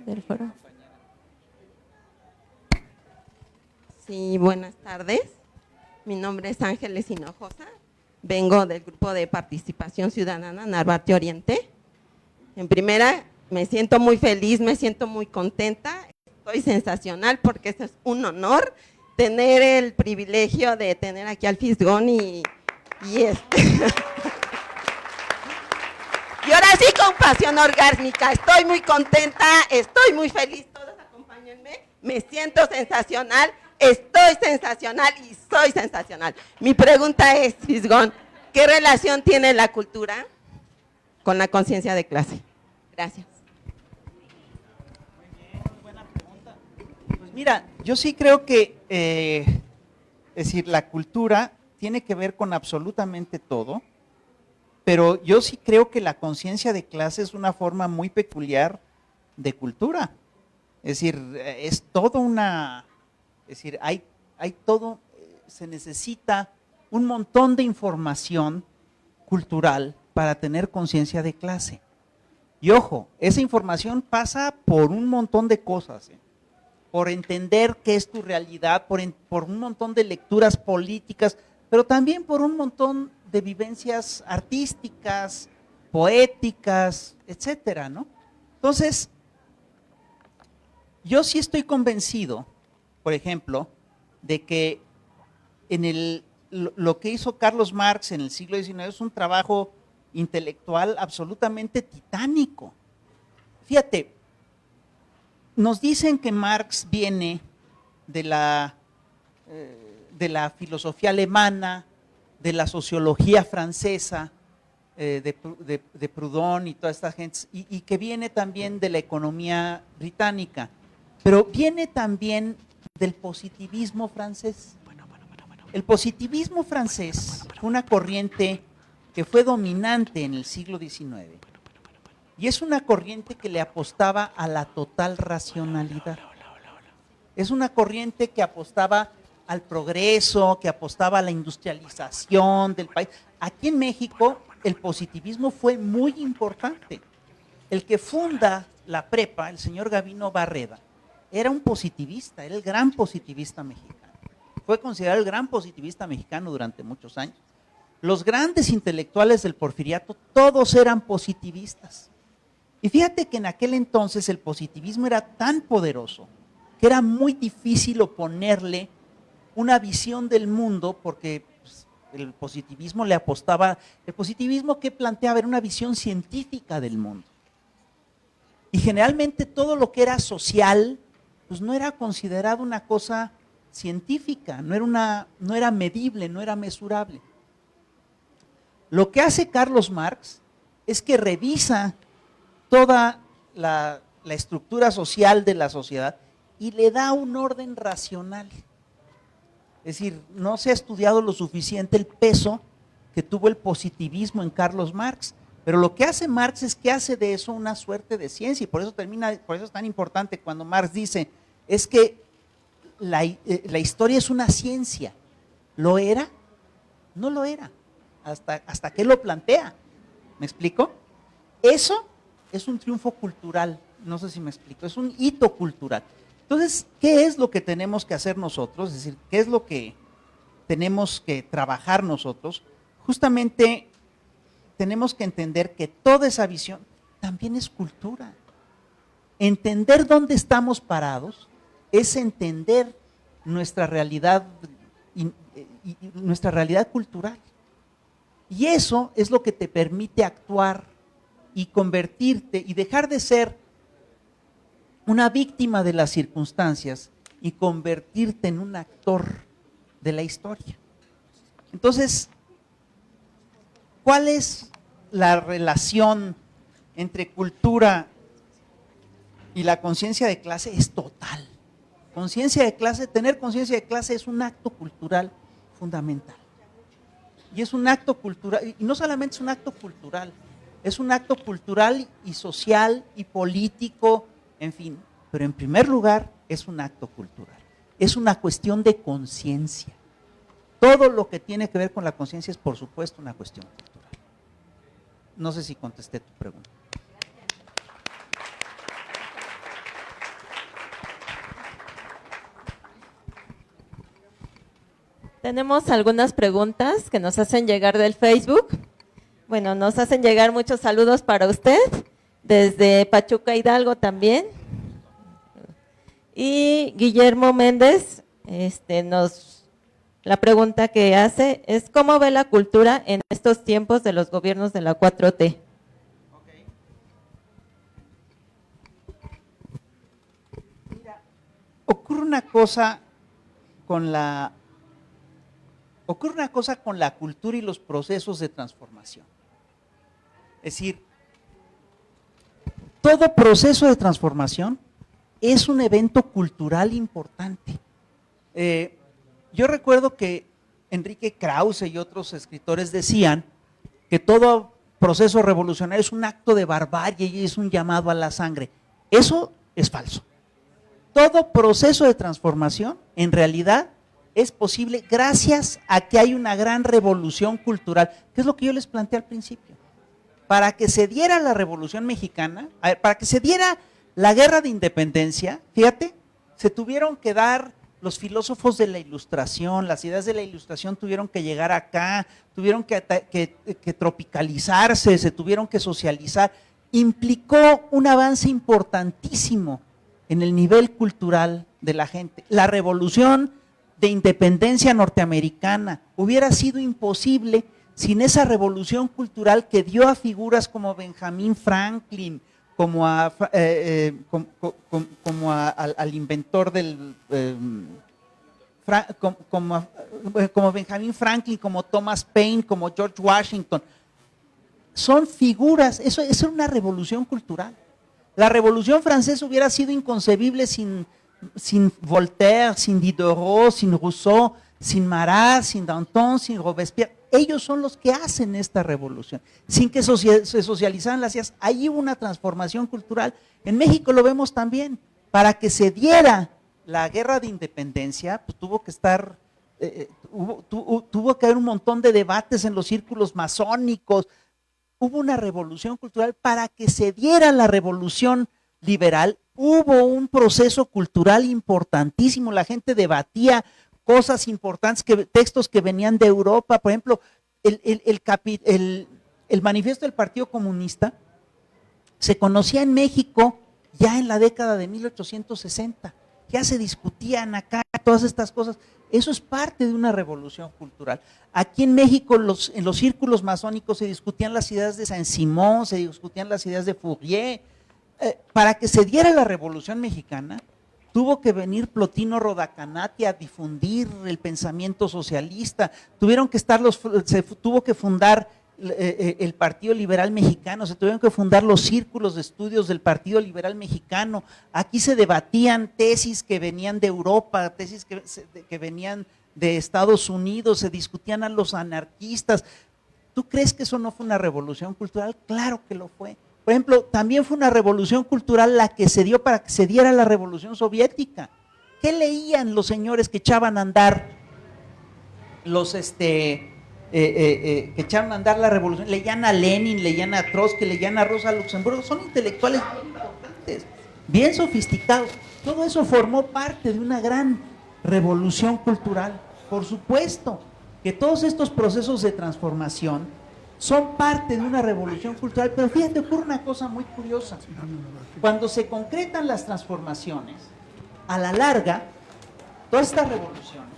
del foro? Sí, buenas tardes. Mi nombre es Ángeles Hinojosa. Vengo del grupo de participación ciudadana Narvarte Oriente. En primera, me siento muy feliz, me siento muy contenta. Estoy sensacional porque eso es un honor tener el privilegio de tener aquí al Fisgón y y ahora sí con pasión orgásmica. Estoy muy contenta, estoy muy feliz. Todos acompáñenme. Me siento sensacional. Estoy sensacional y soy sensacional. Mi pregunta es, Fisgón, ¿qué relación tiene la cultura con la conciencia de clase? Gracias. Muy bien, muy buena pregunta. Pues mira, yo sí creo que, es decir, la cultura tiene que ver con absolutamente todo, pero yo sí creo que la conciencia de clase es una forma muy peculiar de cultura. Es decir, es toda una... Es decir, hay todo, se necesita un montón de información cultural para tener conciencia de clase. Y ojo, esa información pasa por un montón de cosas, por entender qué es tu realidad, por un montón de lecturas políticas, pero también por un montón de vivencias artísticas, poéticas, etcétera, ¿no? Entonces, yo sí estoy convencido, por ejemplo, de que lo que hizo Carlos Marx en el siglo XIX es un trabajo intelectual absolutamente titánico. Fíjate, nos dicen que Marx viene de la filosofía alemana, de la sociología francesa, de Proudhon y toda esta gente, y que viene también de la economía británica, pero viene también del positivismo francés. El positivismo francés fue una corriente que fue dominante en el siglo XIX y es una corriente que le apostaba a la total racionalidad. Es una corriente que apostaba al progreso, que apostaba a la industrialización del país. Aquí en México el positivismo fue muy importante. el que funda la prepa, el señor Gavino Barreda, era un positivista, era el gran positivista mexicano. Fue considerado el gran positivista mexicano durante muchos años. Los grandes intelectuales del porfiriato, todos eran positivistas. Y fíjate que en aquel entonces el positivismo era tan poderoso que era muy difícil oponerle una visión del mundo, porque pues, el positivismo le apostaba, el positivismo que planteaba era una visión científica del mundo. Y generalmente todo lo que era social, pues no era considerado una cosa científica, no era medible, no era mesurable. Lo que hace Carlos Marx es que revisa toda la estructura social de la sociedad y le da un orden racional. Es decir, no se ha estudiado lo suficiente el peso que tuvo el positivismo en Carlos Marx, pero lo que hace Marx es que hace de eso una suerte de ciencia, y por eso es tan importante cuando Marx dice, es que la historia es una ciencia. ¿Lo era? No lo era, hasta que lo plantea. ¿Me explico? Eso es un triunfo cultural, no sé si me explico, es un hito cultural. Entonces, ¿qué es lo que tenemos que hacer nosotros? Es decir, ¿qué es lo que tenemos que trabajar nosotros? Justamente tenemos que entender que toda esa visión también es cultura. Entender dónde estamos parados es entender nuestra realidad, nuestra realidad cultural. Y eso es lo que te permite actuar y convertirte y dejar de ser una víctima de las circunstancias y convertirte en un actor de la historia. Entonces, ¿cuál es la relación entre cultura y la conciencia de clase? Es total. Conciencia de clase, tener conciencia de clase es un acto cultural fundamental. Y es un acto cultural, y no solamente es un acto cultural, es un acto cultural y social y político, en fin, pero en primer lugar es un acto cultural. Es una cuestión de conciencia. Todo lo que tiene que ver con la conciencia es, por supuesto, una cuestión cultural. No sé si contesté tu pregunta. Tenemos algunas preguntas que nos hacen llegar del Facebook. Bueno, nos hacen llegar muchos saludos para usted, desde Pachuca Hidalgo también. Y Guillermo Méndez, la pregunta que hace es, ¿cómo ve la cultura en estos tiempos de los gobiernos de la 4T? Mira, ocurre una cosa con la cultura y los procesos de transformación. Es decir, todo proceso de transformación es un evento cultural importante. Yo recuerdo que Enrique Krause y otros escritores decían que todo proceso revolucionario es un acto de barbarie y es un llamado a la sangre. Eso es falso. Todo proceso de transformación, en realidad, es posible gracias a que hay una gran revolución cultural, que es lo que yo les planteé al principio. Para que se diera la Revolución Mexicana, para que se diera la Guerra de Independencia, fíjate, se tuvieron que dar los filósofos de la Ilustración, las ideas de la Ilustración tuvieron que llegar acá, tuvieron que tropicalizarse, se tuvieron que socializar. Implicó un avance importantísimo en el nivel cultural de la gente. La Revolución de Independencia norteamericana hubiera sido imposible sin esa revolución cultural que dio a figuras como Benjamin Franklin, como al inventor del como Benjamin Franklin, como Thomas Paine, como George Washington. Son figuras, eso es una revolución cultural. La Revolución Francesa hubiera sido inconcebible sin Voltaire, sin Diderot, sin Rousseau, sin Marat, sin Danton, sin Robespierre. Ellos son los que hacen esta revolución. Sin que se socializaran las ideas, ahí hubo una transformación cultural. En México lo vemos también. Para que se diera la Guerra de Independencia, pues tuvo que haber un montón de debates en los círculos masónicos, hubo una revolución cultural. Para que se diera la revolución liberal, hubo un proceso cultural importantísimo. La gente debatía cosas importantes, textos que venían de Europa. Por ejemplo, el manifiesto del Partido Comunista se conocía en México ya en la década de 1860. Ya se discutían acá todas estas cosas. Eso es parte de una revolución cultural. Aquí en México, en los círculos masónicos se discutían las ideas de Saint-Simon, se discutían las ideas de Fourier. Para que se diera la Revolución Mexicana, tuvo que venir Plotino Rodacanati a difundir el pensamiento socialista. Se tuvo que fundar el Partido Liberal Mexicano, se tuvieron que fundar los círculos de estudios del Partido Liberal Mexicano. Aquí se debatían tesis que venían de Europa, tesis que venían de Estados Unidos, se discutían a los anarquistas. ¿Tú crees que eso no fue una revolución cultural? Claro que lo fue. Por ejemplo, también fue una revolución cultural la que se dio para que se diera la Revolución Soviética. ¿Qué leían los señores que echaban a andar que echaron a andar la revolución? Leían a Lenin, leían a Trotsky, leían a Rosa Luxemburgo. Son intelectuales bien importantes, bien sofisticados. Todo eso formó parte de una gran revolución cultural. Por supuesto que todos estos procesos de transformación son parte de una revolución cultural, pero fíjate, ocurre una cosa muy curiosa. Cuando se concretan las transformaciones, a la larga, todas estas revoluciones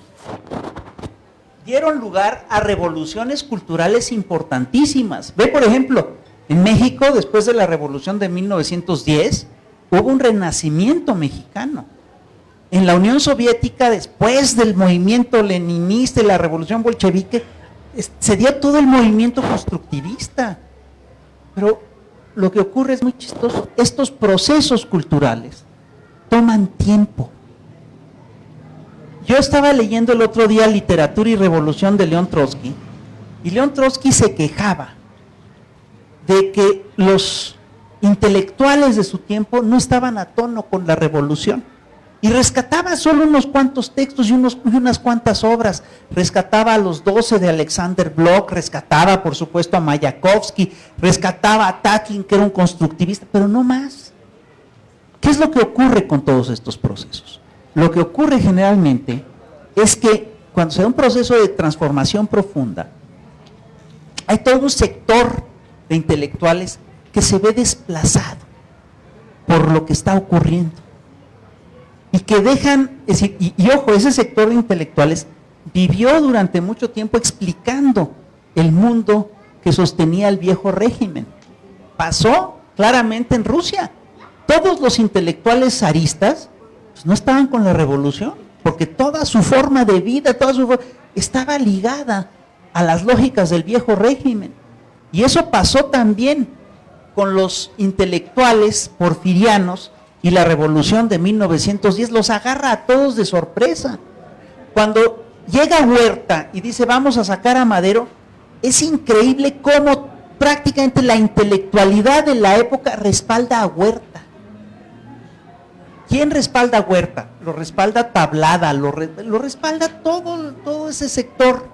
dieron lugar a revoluciones culturales importantísimas. Ve, por ejemplo, en México, después de la revolución de 1910, hubo un renacimiento mexicano. En la Unión Soviética, después del movimiento leninista y la revolución bolchevique, se dio todo el movimiento constructivista. Pero lo que ocurre es muy chistoso. Estos procesos culturales toman tiempo. Yo estaba leyendo el otro día Literatura y Revolución de León Trotsky, y León Trotsky se quejaba de que los intelectuales de su tiempo no estaban a tono con la revolución, y rescataba solo unos cuantos textos y unas cuantas obras. Rescataba a los 12 de Alexander Blok, rescataba por supuesto a Mayakovsky, rescataba a Tatlin, que era un constructivista, pero no más. ¿Qué es lo que ocurre con todos estos procesos? Lo que ocurre generalmente es que cuando se da un proceso de transformación profunda, hay todo un sector de intelectuales que se ve desplazado por lo que está ocurriendo. Y que dejan, es decir, y ojo, ese sector de intelectuales vivió durante mucho tiempo explicando el mundo que sostenía el viejo régimen. Pasó claramente en Rusia. Todos los intelectuales zaristas no estaban con la revolución, porque toda su forma de vida, estaba ligada a las lógicas del viejo régimen. Y eso pasó también con los intelectuales porfirianos, y la revolución de 1910 los agarra a todos de sorpresa. Cuando llega Huerta y dice vamos a sacar a Madero, es increíble cómo prácticamente la intelectualidad de la época respalda a Huerta. ¿Quién respalda a Huerta? Lo respalda Tablada, lo respalda todo ese sector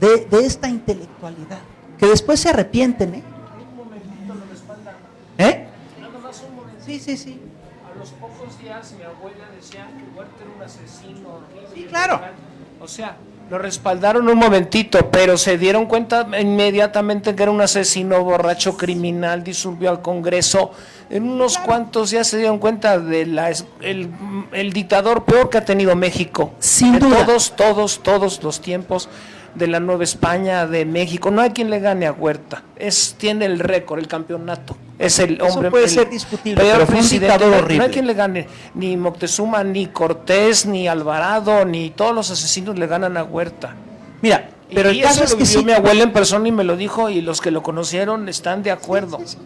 de esta intelectualidad, que después se arrepienten, Un momentito lo respaldan. Nada más un momentito. Sí. A los pocos días mi abuela decía que Huerta era un asesino horrible. Sí, claro. O sea, lo respaldaron un momentito, pero se dieron cuenta inmediatamente que era un asesino, borracho, criminal, disolvió al Congreso. En unos cuantos días se dieron cuenta de el dictador peor que ha tenido México. Sin de duda. Todos los tiempos de la Nueva España, de México. No hay quien le gane a Huerta. Tiene el récord, el campeonato. Es el hombre. Eso puede ser discutible, pero fue un presidente. dictador horrible. No hay quien le gane. Ni Moctezuma, ni Cortés, ni Alvarado, ni todos los asesinos le ganan a Huerta. Mira, pero el caso eso es lo que vivió sí. mi abuela en persona y me lo dijo, y los que lo conocieron están de acuerdo. Sí.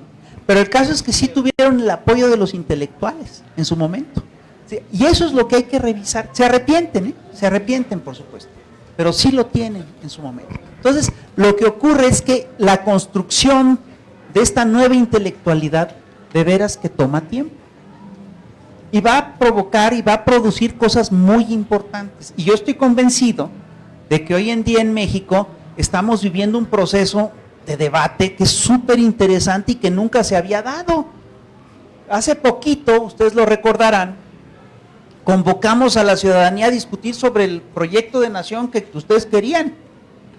Pero el caso es que sí tuvieron el apoyo de los intelectuales en su momento. Sí, y eso es lo que hay que revisar. Se arrepienten, por supuesto, pero sí lo tienen en su momento. Entonces, lo que ocurre es que la construcción de esta nueva intelectualidad, de veras que toma tiempo. Y va a provocar y va a producir cosas muy importantes. Y yo estoy convencido de que hoy en día en México estamos viviendo un proceso de debate que es súper interesante y que nunca se había dado. Hace poquito, ustedes lo recordarán, convocamos a la ciudadanía a discutir sobre el proyecto de nación que ustedes querían.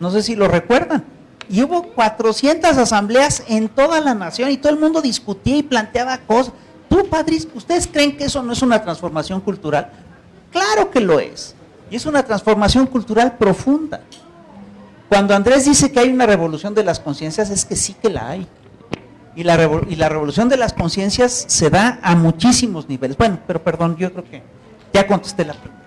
No sé si lo recuerdan. Y hubo 400 asambleas en toda la nación y todo el mundo discutía y planteaba cosas. Tú, padres, ¿ustedes creen que eso no es una transformación cultural? Claro que lo es. Y es una transformación cultural profunda. Cuando Andrés dice que hay una revolución de las conciencias, es que sí que la hay. Y la revolución de las conciencias se da a muchísimos niveles. Bueno, pero perdón, yo creo que ya contesté la pregunta.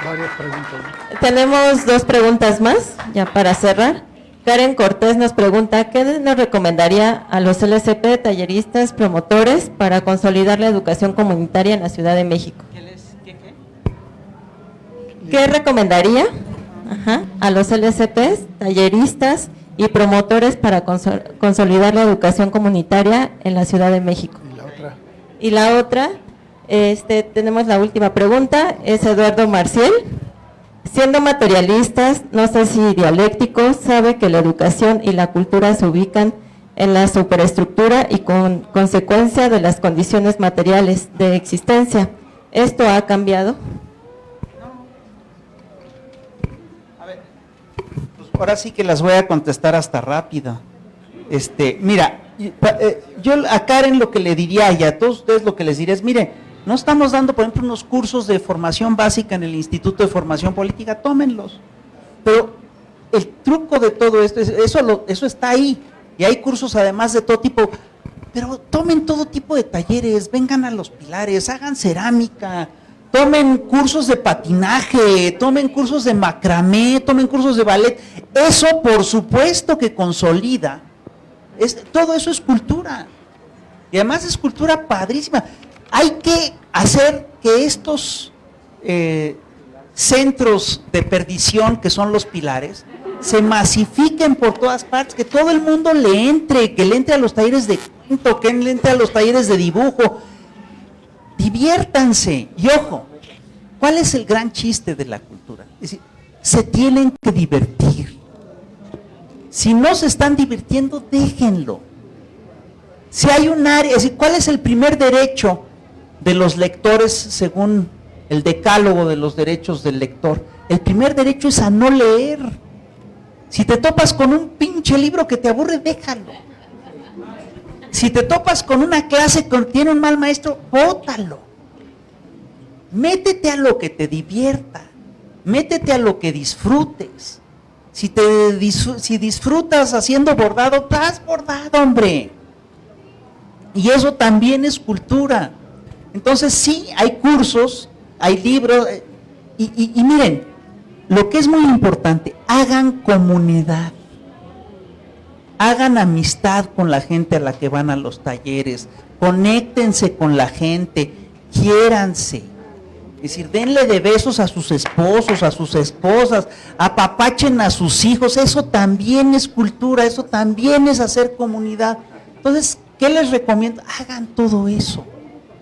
Varias preguntas. Tenemos 2 preguntas más, ya para cerrar. Karen Cortés nos pregunta, ¿qué nos recomendaría a los LSP, talleristas, promotores para consolidar la educación comunitaria en la Ciudad de México? ¿Qué recomendaría a los LSPs, talleristas y promotores para consolidar la educación comunitaria en la Ciudad de México? Y la otra, tenemos la última pregunta, es Eduardo Marcial. Siendo materialistas, no sé si dialécticos, sabe que la educación y la cultura se ubican en la superestructura y con consecuencia de las condiciones materiales de existencia. ¿Esto ha cambiado? Ahora sí que las voy a contestar hasta rápido. Mira, yo a Karen lo que le diría y a todos ustedes lo que les diré es, mire, no estamos dando, por ejemplo, unos cursos de formación básica en el Instituto de Formación Política, tómenlos. Pero el truco de todo esto, eso está ahí. Y hay cursos además de todo tipo. Pero tomen todo tipo de talleres, vengan a los Pilares, hagan cerámica, tomen cursos de patinaje, tomen cursos de macramé, tomen cursos de ballet. Eso por supuesto que consolida. Todo eso es cultura. Y además es cultura padrísima. Hay que hacer que estos centros de perdición que son los Pilares se masifiquen por todas partes, que todo el mundo le entre, que le entre a los talleres de cuento, que le entre a los talleres de dibujo. Diviértanse. Y ojo, ¿cuál es el gran chiste de la cultura? Es decir, se tienen que divertir. Si no se están divirtiendo, déjenlo. Si hay un área, es decir, ¿cuál es el primer derecho de los lectores según el decálogo de los derechos del lector? El primer derecho es a no leer. Si te topas con un pinche libro que te aburre, déjalo. Si te topas con una clase que tiene un mal maestro, bótalo. Métete a lo que te divierta, métete a lo que disfrutes. Si disfrutas haciendo bordado, haz bordado, hombre. Y eso también es cultura. Entonces sí, hay cursos, hay libros, y miren, lo que es muy importante, hagan comunidad, hagan amistad con la gente a la que van a los talleres, conéctense con la gente, quiéranse. Es decir, denle de besos a sus esposos, a sus esposas, apapachen a sus hijos, eso también es cultura, eso también es hacer comunidad. Entonces, ¿qué les recomiendo? Hagan todo eso,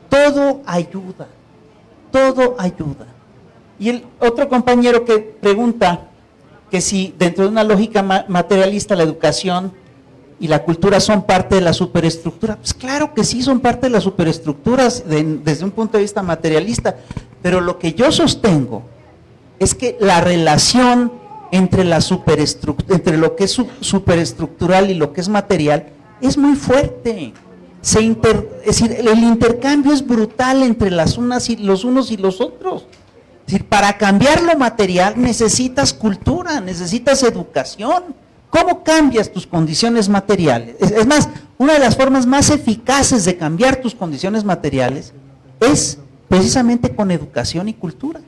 todo ayuda, todo ayuda. Y el otro compañero que pregunta que si dentro de una lógica materialista la educación y la cultura son parte de la superestructura, pues claro que sí son parte de las superestructuras desde un punto de vista materialista, pero lo que yo sostengo es que la relación entre lo que es superestructural y lo que es material es muy fuerte. Es decir, el intercambio es brutal entre los unos y los otros. Es decir, para cambiar lo material necesitas cultura, necesitas educación. ¿Cómo cambias tus condiciones materiales? Es más, una de las formas más eficaces de cambiar tus condiciones materiales es precisamente con educación y cultura.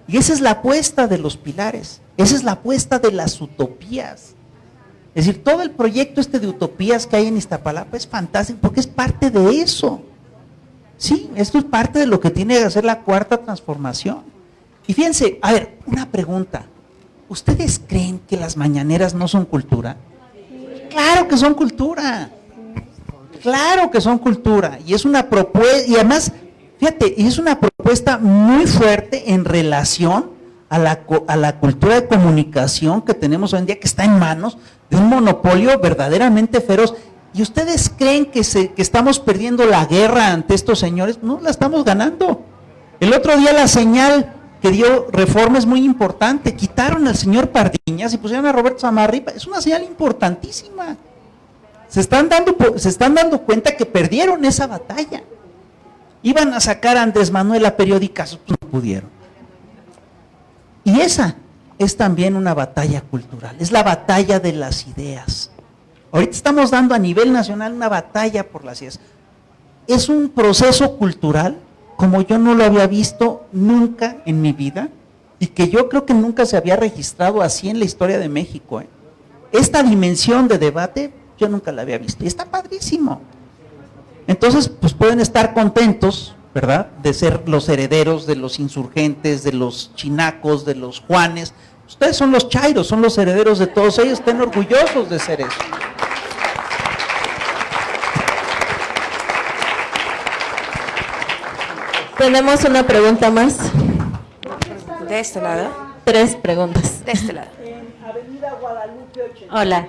Y esa es la apuesta de los Pilares, esa es la apuesta de las utopías. Es decir, todo el proyecto de utopías que hay en Iztapalapa es fantástico porque es parte de eso. Sí, esto es parte de lo que tiene que hacer la cuarta transformación. Y fíjense, a ver, una pregunta. ¿Ustedes creen que las mañaneras no son cultura? Claro que son cultura. Claro que son cultura. Y es una propuesta, y además, fíjate, es una propuesta propuesta muy fuerte en relación a la cultura de comunicación que tenemos hoy en día, que está en manos de un monopolio verdaderamente feroz. ¿Y ustedes creen que estamos perdiendo la guerra ante estos señores? No, la estamos ganando. El otro día la señal que dio Reforma es muy importante. Quitaron al señor Pardiñas y pusieron a Roberto Samarripa. Es una señal importantísima. Se están dando cuenta que perdieron esa batalla. Iban a sacar a Andrés Manuel a periódicas, pues no pudieron. Y esa es también una batalla cultural, es la batalla de las ideas. Ahorita estamos dando a nivel nacional una batalla por las ideas. Es un proceso cultural como yo no lo había visto nunca en mi vida y que yo creo que nunca se había registrado así en la historia de México. Esta dimensión de debate yo nunca la había visto y está padrísimo. Entonces, pues pueden estar contentos, ¿verdad?, de ser los herederos de los insurgentes, de los chinacos, de los Juanes. Ustedes son los chairos, son los herederos de todos ellos, estén orgullosos de ser eso. Tenemos una pregunta más. De este lado. 3 preguntas. De este lado. En Avenida Guadalupe 82. Hola.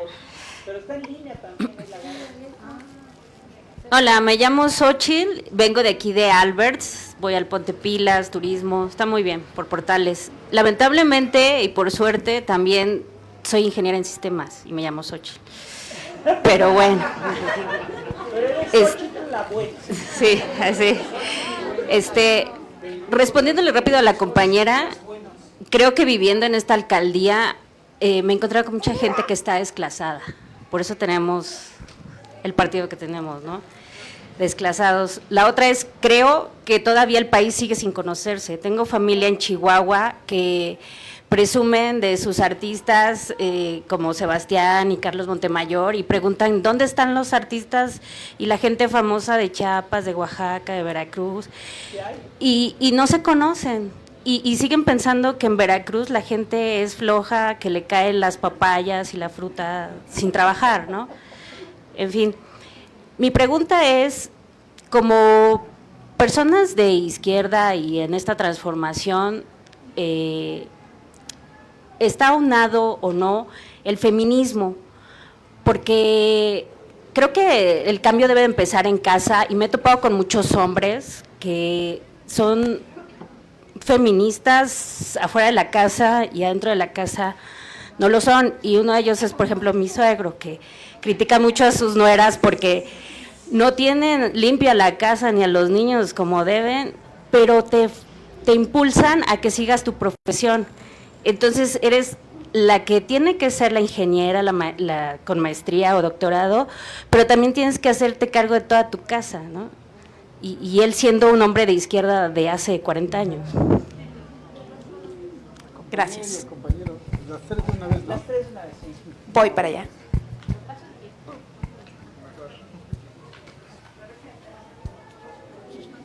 Pero está en línea también. Hola, me llamo Xochitl, vengo de aquí de Alberts, voy al Ponte Pilas, turismo, está muy bien, por portales. Lamentablemente y por suerte también soy ingeniera en sistemas y me llamo Xochitl. Pero bueno. Sí, así. Respondiéndole rápido a la compañera, creo que viviendo en esta alcaldía me he encontrado con mucha gente que está desclasada. Por eso tenemos el partido que tenemos, ¿no? Desclasados. La otra es, creo que todavía el país sigue sin conocerse. Tengo familia en Chihuahua que presumen de sus artistas como Sebastián y Carlos Montemayor y preguntan ¿dónde están los artistas y la gente famosa de Chiapas, de Oaxaca, de Veracruz? Y no se conocen. Y siguen pensando que en Veracruz la gente es floja, que le caen las papayas y la fruta sin trabajar, ¿no? En fin, mi pregunta es, como personas de izquierda y en esta transformación, ¿está aunado o no el feminismo? Porque creo que el cambio debe empezar en casa y me he topado con muchos hombres que son feministas afuera de la casa y adentro de la casa no lo son, y uno de ellos es, por ejemplo, mi suegro, que critica mucho a sus nueras porque no tienen limpia la casa ni a los niños como deben, pero te impulsan a que sigas tu profesión. Entonces eres la que tiene que ser la ingeniera, con maestría o doctorado, pero también tienes que hacerte cargo de toda tu casa, ¿no? Y él siendo un hombre de izquierda de hace 40 años. Gracias. Voy para allá.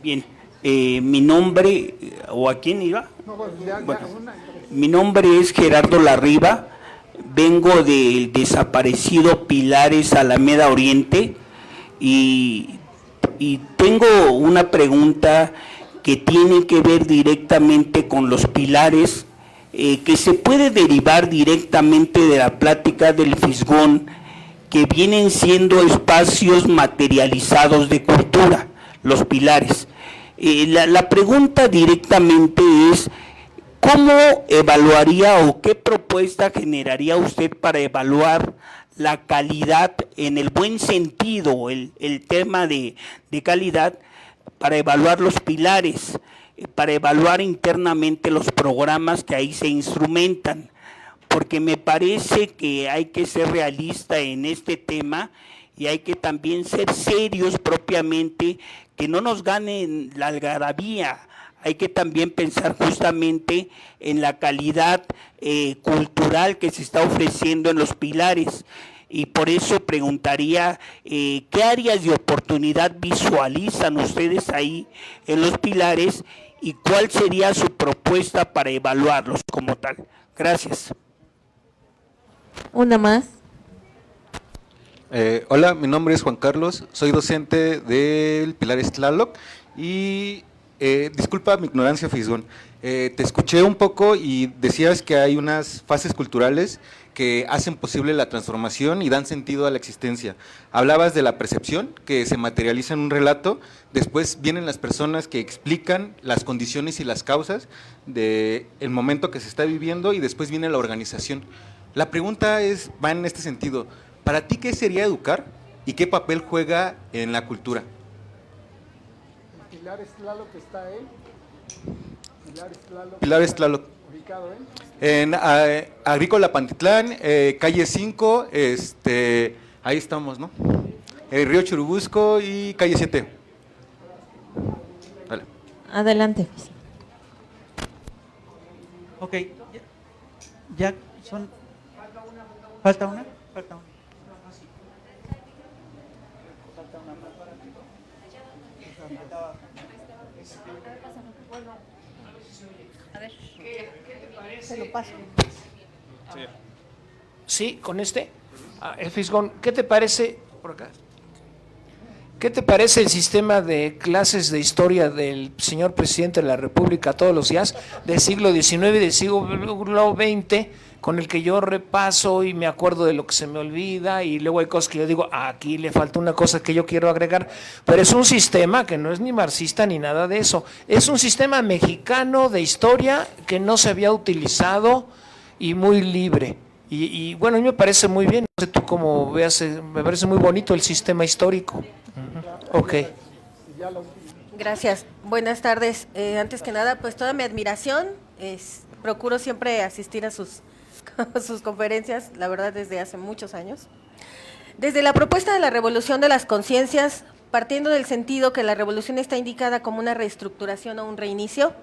Bien, mi nombre, ¿o a quién iba? Bueno, mi nombre es Gerardo Larriba, vengo del desaparecido Pilares Alameda Oriente y tengo una pregunta que tiene que ver directamente con los pilares, que se puede derivar directamente de la plática del Fisgón, que vienen siendo espacios materializados de cultura, los pilares. La pregunta directamente es, ¿cómo evaluaría o qué propuesta generaría usted para evaluar la calidad, en el buen sentido, el tema de calidad, para evaluar los pilares, para evaluar internamente los programas que ahí se instrumentan? Porque me parece que hay que ser realista en este tema y hay que también ser serios propiamente, que no nos gane la algarabía. Hay que también pensar justamente en la calidad cultural que se está ofreciendo en los pilares. Y por eso preguntaría, ¿qué áreas de oportunidad visualizan ustedes ahí en los pilares y cuál sería su propuesta para evaluarlos como tal? Gracias. Una más. Hola, mi nombre es Juan Carlos, soy docente del Pilares Tlaloc y Disculpa mi ignorancia, Fisgón. Te escuché un poco y decías que hay unas fases culturales que hacen posible la transformación y dan sentido a la existencia. Hablabas de la percepción, que se materializa en un relato, después vienen las personas que explican las condiciones y las causas del momento que se está viviendo y después viene la organización. La pregunta va en este sentido. ¿Para ti qué sería educar y qué papel juega en la cultura? Pilares Tlaloc está en. Pilares Tlaloc. Ubicado en Agrícola Pantitlán, calle 5, ahí estamos, ¿no? Río Churubusco y calle 7. Vale. Adelante. Ok, ya son... ¿Falta una? Falta una. A ver, Se lo paso. Sí, con este. El Fisgón, ¿qué te parece? Por acá. ¿Qué te parece el sistema de clases de historia del señor presidente de la República todos los días, del siglo XIX y del siglo XX, con el que yo repaso y me acuerdo de lo que se me olvida y luego hay cosas que yo digo, aquí le falta una cosa que yo quiero agregar, pero es un sistema que no es ni marxista ni nada de eso, es un sistema mexicano de historia que no se había utilizado y muy libre. Y bueno, a mí me parece muy bien, no sé tú cómo veas, me parece muy bonito el sistema histórico. Ok. Gracias. Buenas tardes. Antes que nada, pues toda mi admiración. Procuro siempre asistir a sus conferencias, la verdad, desde hace muchos años. Desde la propuesta de la revolución de las conciencias, partiendo del sentido que la revolución está indicada como una reestructuración o un reinicio,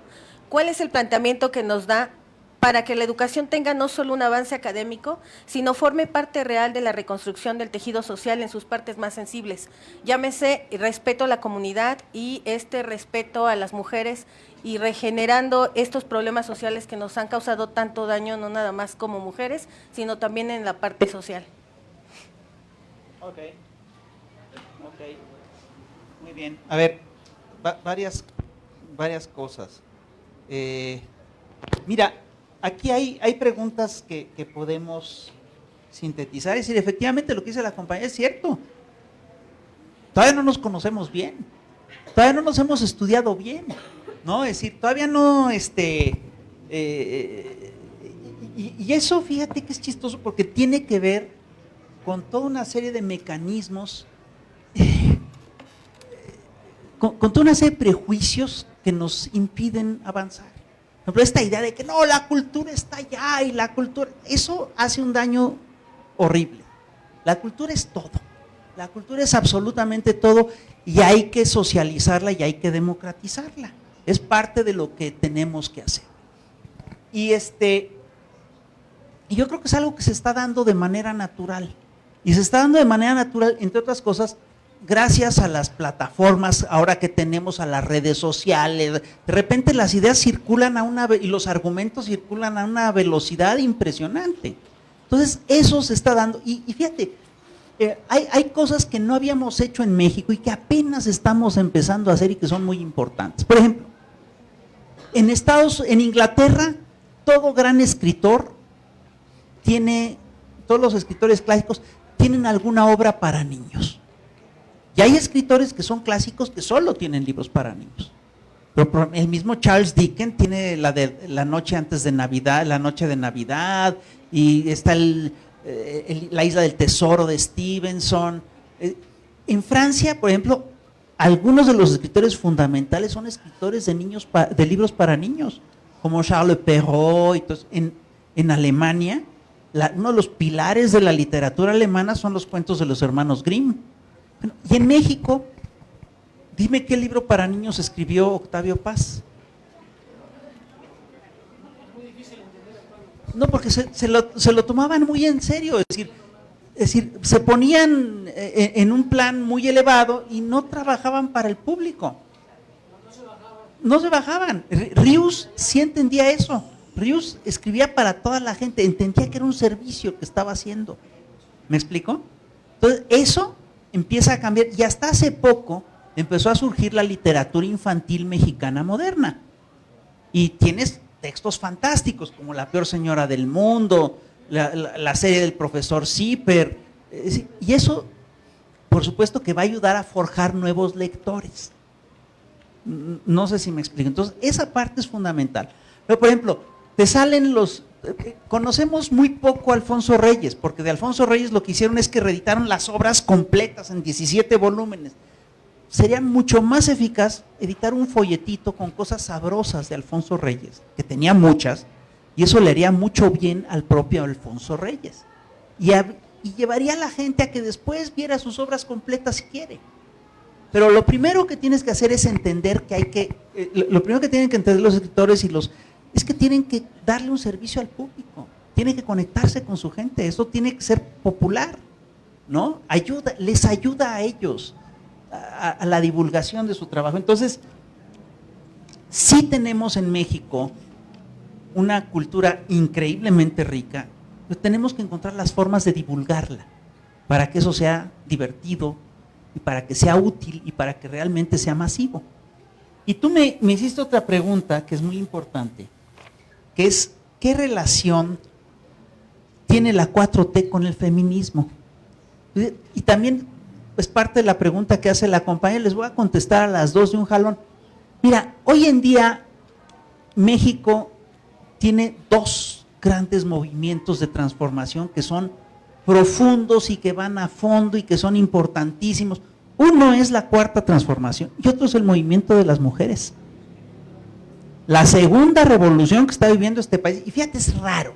¿cuál es el planteamiento que nos da para que la educación tenga no solo un avance académico, sino forme parte real de la reconstrucción del tejido social en sus partes más sensibles? Llámese respeto a la comunidad y respeto a las mujeres y regenerando estos problemas sociales que nos han causado tanto daño, no nada más como mujeres, sino también en la parte social. Ok, muy bien. A ver, varias cosas. Mira, aquí hay preguntas que podemos sintetizar. Es decir, efectivamente lo que dice la compañera es cierto. Todavía no nos conocemos bien. Todavía no nos hemos estudiado bien, ¿no? Es decir, todavía no, y eso, fíjate que es chistoso porque tiene que ver con toda una serie de mecanismos, con toda una serie de prejuicios que nos impiden avanzar. Por ejemplo, esta idea de que no, la cultura está allá y la cultura, eso hace un daño horrible. La cultura es todo, la cultura es absolutamente todo y hay que socializarla y hay que democratizarla. Es parte de lo que tenemos que hacer. Y yo creo que es algo que se está dando de manera natural. Y se está dando de manera natural, entre otras cosas, gracias a las plataformas, ahora que tenemos a las redes sociales, de repente las ideas circulan y los argumentos circulan a una velocidad impresionante. Entonces, eso se está dando. Y fíjate, hay cosas que no habíamos hecho en México y que apenas estamos empezando a hacer y que son muy importantes. Por ejemplo, en Inglaterra, todo gran escritor todos los escritores clásicos tienen alguna obra para niños. Y hay escritores que son clásicos que solo tienen libros para niños. Pero el mismo Charles Dickens tiene la noche antes de Navidad, la noche de Navidad, y está la isla del tesoro de Stevenson. En Francia, por ejemplo, algunos de los escritores fundamentales son escritores de libros para niños, como Charles Perrault. Entonces, en Alemania, uno de los pilares de la literatura alemana son los cuentos de los hermanos Grimm. Bueno, y en México, dime qué libro para niños escribió Octavio Paz. No, porque se lo tomaban muy en serio, es decir, se ponían en un plan muy elevado y no trabajaban para el público. No se bajaban. Rius sí entendía eso. Rius escribía para toda la gente, entendía que era un servicio que estaba haciendo. ¿Me explico? Entonces, eso empieza a cambiar y hasta hace poco empezó a surgir la literatura infantil mexicana moderna. Y tienes textos fantásticos, como La peor señora del mundo, la serie del profesor Zipper, y eso, por supuesto, que va a ayudar a forjar nuevos lectores. No sé si me explico. Entonces, esa parte es fundamental. Pero, por ejemplo, te salen conocemos muy poco a Alfonso Reyes, porque de Alfonso Reyes lo que hicieron es que reeditaron las obras completas en 17 volúmenes. Sería mucho más eficaz editar un folletito con cosas sabrosas de Alfonso Reyes, que tenía muchas, y eso le haría mucho bien al propio Alfonso Reyes. Y llevaría a la gente a que después viera sus obras completas si quiere. Pero lo primero que tienes que hacer es entender que lo primero que tienen que entender los escritores es que tienen que darle un servicio al público, tienen que conectarse con su gente, eso tiene que ser popular, ¿no? Les ayuda a ellos a la divulgación de su trabajo. Entonces, sí tenemos en México una cultura increíblemente rica, pero tenemos que encontrar las formas de divulgarla para que eso sea divertido y para que sea útil y para que realmente sea masivo. Y tú me hiciste otra pregunta que es muy importante, que es, ¿qué relación tiene la 4T con el feminismo? Y también es parte de la pregunta que hace la compañera, les voy a contestar a las dos de un jalón. Mira, hoy en día México tiene dos grandes movimientos de transformación que son profundos y que van a fondo y que son importantísimos. Uno es la cuarta transformación y otro es el movimiento de las mujeres. La segunda revolución que está viviendo este país, y fíjate, es raro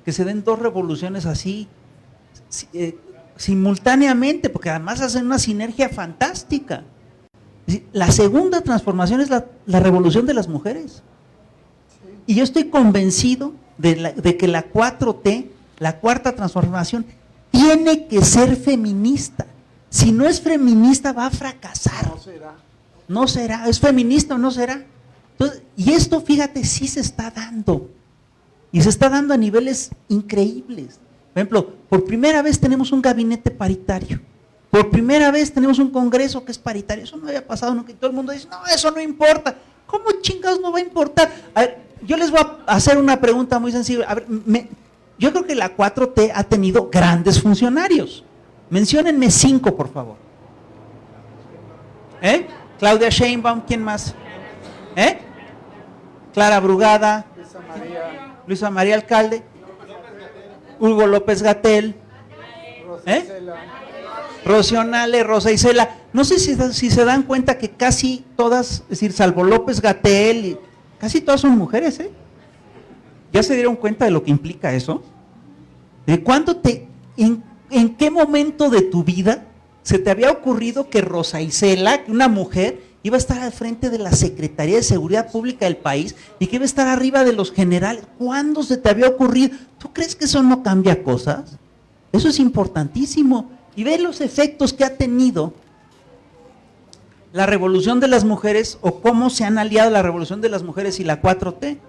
que se den dos revoluciones así simultáneamente, porque además hacen una sinergia fantástica. La segunda transformación es la revolución de las mujeres. Y yo estoy convencido de que la 4T, la cuarta transformación, tiene que ser feminista. Si no es feminista, va a fracasar. No será. ¿Es feminista o no será? Entonces, y esto, fíjate, sí se está dando. Y se está dando a niveles increíbles. Por ejemplo, por primera vez tenemos un gabinete paritario. Por primera vez tenemos un congreso que es paritario. Eso no había pasado nunca. Y todo el mundo dice, no, eso no importa. ¿Cómo chingados no va a importar? A ver, yo les voy a hacer una pregunta muy sencilla. A ver, yo creo que la 4T ha tenido grandes funcionarios. Menciónenme 5, por favor. Claudia Sheinbaum, ¿quién más? Clara Brugada, Luisa María Alcalde, Hugo López Gatell, Rocío Nale, Rosa Isela. No sé si se dan cuenta que casi todas, es decir, salvo López Gatell, casi todas son mujeres, ¿Ya se dieron cuenta de lo que implica eso? ¿De cuándo en qué momento de tu vida se te había ocurrido que Rosa Isela, una mujer, iba a estar al frente de la Secretaría de Seguridad Pública del país y que iba a estar arriba de los generales? ¿Cuándo se te había ocurrido? ¿Tú crees que eso no cambia cosas? Eso es importantísimo. Y ve los efectos que ha tenido la revolución de las mujeres o cómo se han aliado la revolución de las mujeres y la 4T. Te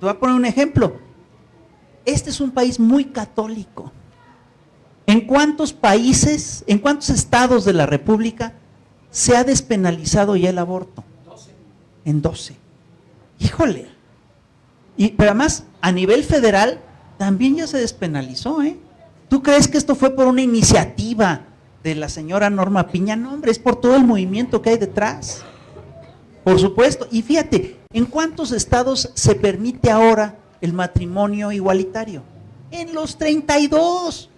voy a poner un ejemplo. Este es un país muy católico. ¿En cuántos países, en cuántos estados de la República se ha despenalizado ya el aborto? 12. En 12. Híjole. Pero además, a nivel federal, también ya se despenalizó, ¿Tú crees que esto fue por una iniciativa de la señora Norma Piña? No, hombre, es por todo el movimiento que hay detrás. Por supuesto. Y fíjate, ¿en cuántos estados se permite ahora el matrimonio igualitario? En los 32.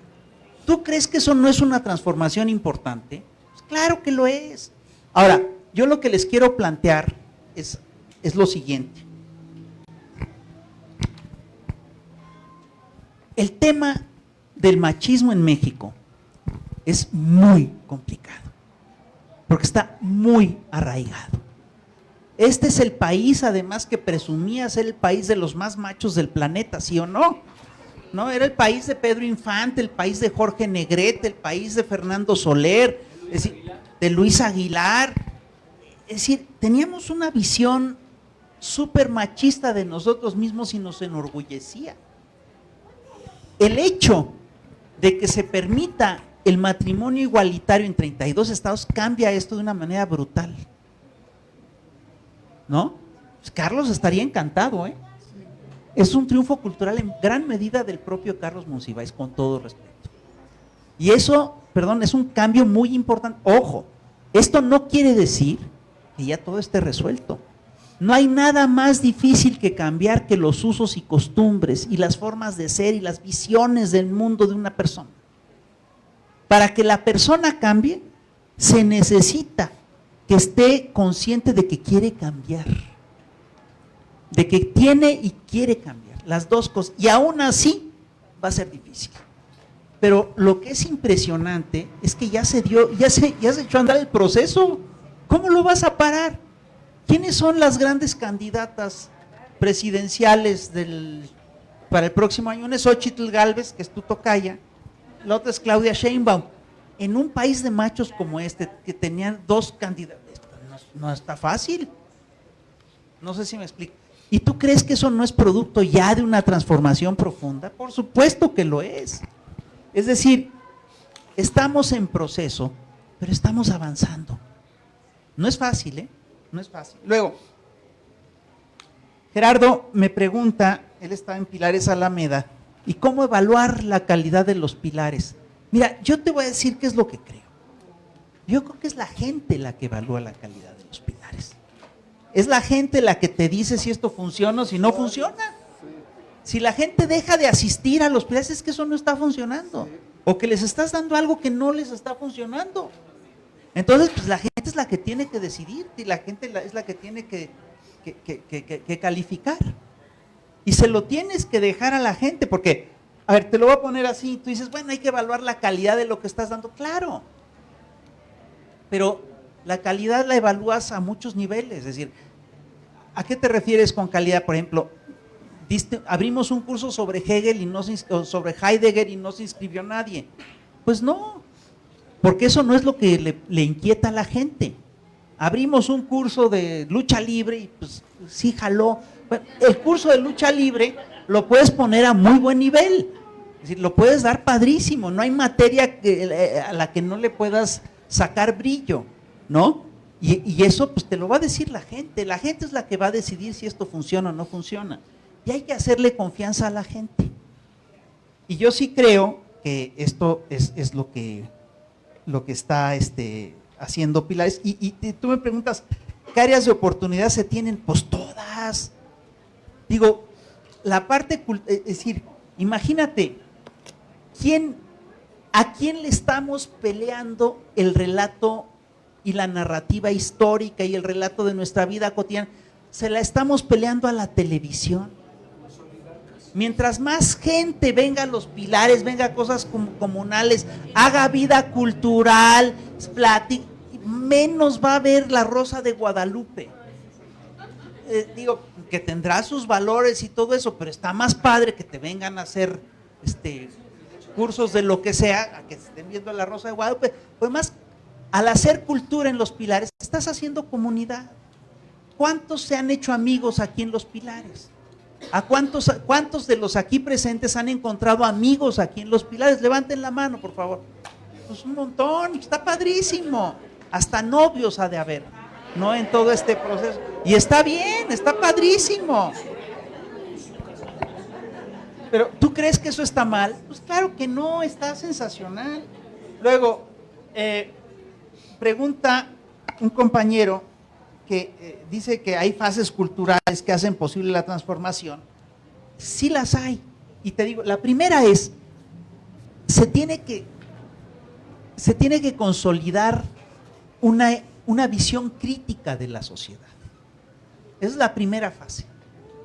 ¿Tú crees que eso no es una transformación importante? Pues claro que lo es. Ahora, yo lo que les quiero plantear es lo siguiente. El tema del machismo en México es muy complicado, porque está muy arraigado. Este es el país, además, que presumía ser el país de los más machos del planeta, ¿sí o no? No, era el país de Pedro Infante, el país de Jorge Negrete, el país de Fernando Soler, es decir, de Luis Aguilar. Es decir, teníamos una visión súper machista de nosotros mismos y nos enorgullecía. El hecho de que se permita el matrimonio igualitario en 32 estados cambia esto de una manera brutal. ¿No? Pues Carlos estaría encantado, ¿eh? Es un triunfo cultural en gran medida del propio Carlos Monsiváis, con todo respeto. Y eso, perdón, es un cambio muy importante. Ojo, esto no quiere decir que ya todo esté resuelto. No hay nada más difícil que cambiar que los usos y costumbres y las formas de ser y las visiones del mundo de una persona. Para que la persona cambie, se necesita que esté consciente de que quiere cambiar, de que tiene y quiere cambiar, las dos cosas, y aún así va a ser difícil. Pero lo que es impresionante es que ya se echó a andar el proceso. ¿Cómo lo vas a parar? ¿Quiénes son las grandes candidatas presidenciales para el próximo año? Una es Xóchitl Gálvez, que es tu tocaya, la otra es Claudia Sheinbaum. En un país de machos como este, que tenían dos candidatos, no está fácil. No sé si me explico. ¿Y tú crees que eso no es producto ya de una transformación profunda? Por supuesto que lo es. Es decir, estamos en proceso, pero estamos avanzando. No es fácil, ¿eh? No es fácil. Luego, Gerardo me pregunta, él está en Pilares Alameda, ¿y cómo evaluar la calidad de los pilares? Mira, yo te voy a decir qué es lo que creo. Yo creo que es la gente la que evalúa la calidad de los pilares. Es la gente la que te dice si esto funciona o si no funciona. Si la gente deja de asistir a los pilares, es que eso no está funcionando. O que les estás dando algo que no les está funcionando. Entonces, pues la gente es la que tiene que decidir y la gente es la que tiene que calificar. Y se lo tienes que dejar a la gente, porque, a ver, te lo voy a poner así, tú dices, bueno, hay que evaluar la calidad de lo que estás dando, claro. Pero la calidad la evalúas a muchos niveles, es decir, ¿a qué te refieres con calidad? Por ejemplo, abrimos un curso sobre Hegel o sobre Heidegger y no se inscribió nadie. Pues no, porque eso no es lo que le inquieta a la gente. Abrimos un curso de lucha libre y pues sí jaló. Bueno, el curso de lucha libre lo puedes poner a muy buen nivel, es decir, lo puedes dar padrísimo, no hay materia a la que no le puedas sacar brillo, ¿no? Y eso pues te lo va a decir la gente es la que va a decidir si esto funciona o no funciona. Y hay que hacerle confianza a la gente. Y yo sí creo que esto es lo que está haciendo Pilares. Y tú me preguntas, ¿qué áreas de oportunidad se tienen? Pues todas. Digo, la parte, es decir, imagínate, ¿a quién le estamos peleando el relato y la narrativa histórica y el relato de nuestra vida cotidiana? Se la estamos peleando a la televisión. Mientras más gente venga a los pilares, venga a cosas comunales, haga vida cultural, menos va a haber La Rosa de Guadalupe. Digo, que tendrá sus valores y todo eso, pero está más padre que te vengan a hacer cursos de lo que sea, a que estén viendo La Rosa de Guadalupe. Pues más, al hacer cultura en los pilares, estás haciendo comunidad. ¿Cuántos se han hecho amigos aquí en los pilares? ¿A cuántos de los aquí presentes han encontrado amigos aquí en los pilares? Levanten la mano, por favor. Pues un montón, está padrísimo. Hasta novios ha de haber, ¿no? En todo este proceso. Y está bien, está padrísimo. Pero, ¿tú crees que eso está mal? Pues claro que no, está sensacional. Luego, pregunta un compañero que dice que hay fases culturales que hacen posible la transformación. Sí las hay. Y te digo, la primera es, se tiene que consolidar una visión crítica de la sociedad. Esa es la primera fase.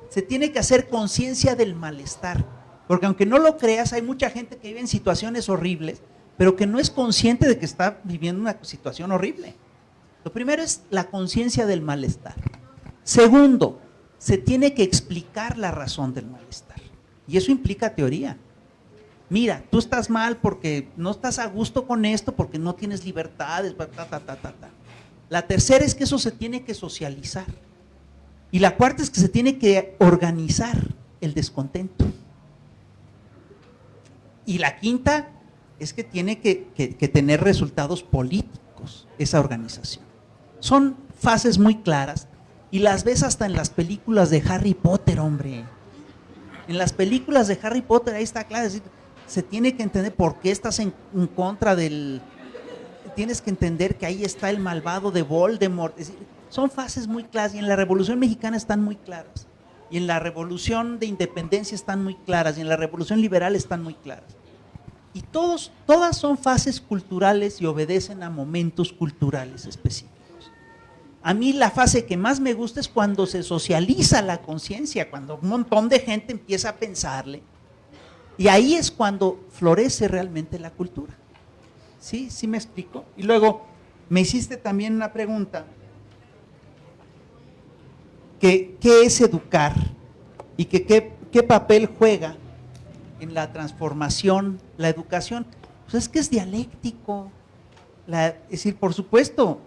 Se tiene que hacer conciencia del malestar. Porque aunque no lo creas, hay mucha gente que vive en situaciones horribles, pero que no es consciente de que está viviendo una situación horrible. Lo primero es la conciencia del malestar. Segundo, se tiene que explicar la razón del malestar. Y eso implica teoría. Mira, tú estás mal porque no estás a gusto con esto, porque no tienes libertades, La tercera es que eso se tiene que socializar. Y la cuarta es que se tiene que organizar el descontento. Y la quinta, es que tiene que tener resultados políticos esa organización. Son fases muy claras y las ves hasta en las películas de Harry Potter, hombre. En las películas de Harry Potter ahí está claro, es decir, se tiene que entender por qué estás en contra del... Tienes que entender que ahí está el malvado de Voldemort. Es decir, son fases muy claras y en la Revolución Mexicana están muy claras. Y en la Revolución de Independencia están muy claras y en la Revolución Liberal están muy claras. Y todas son fases culturales y obedecen a momentos culturales específicos. A mí la fase que más me gusta es cuando se socializa la conciencia, cuando un montón de gente empieza a pensarle. Y ahí es cuando florece realmente la cultura. ¿Sí? ¿Sí me explico? Y luego me hiciste también una pregunta. ¿Qué es educar? ¿Y qué papel juega en la transformación la educación? Pues es que es dialéctico. Es decir, por supuesto,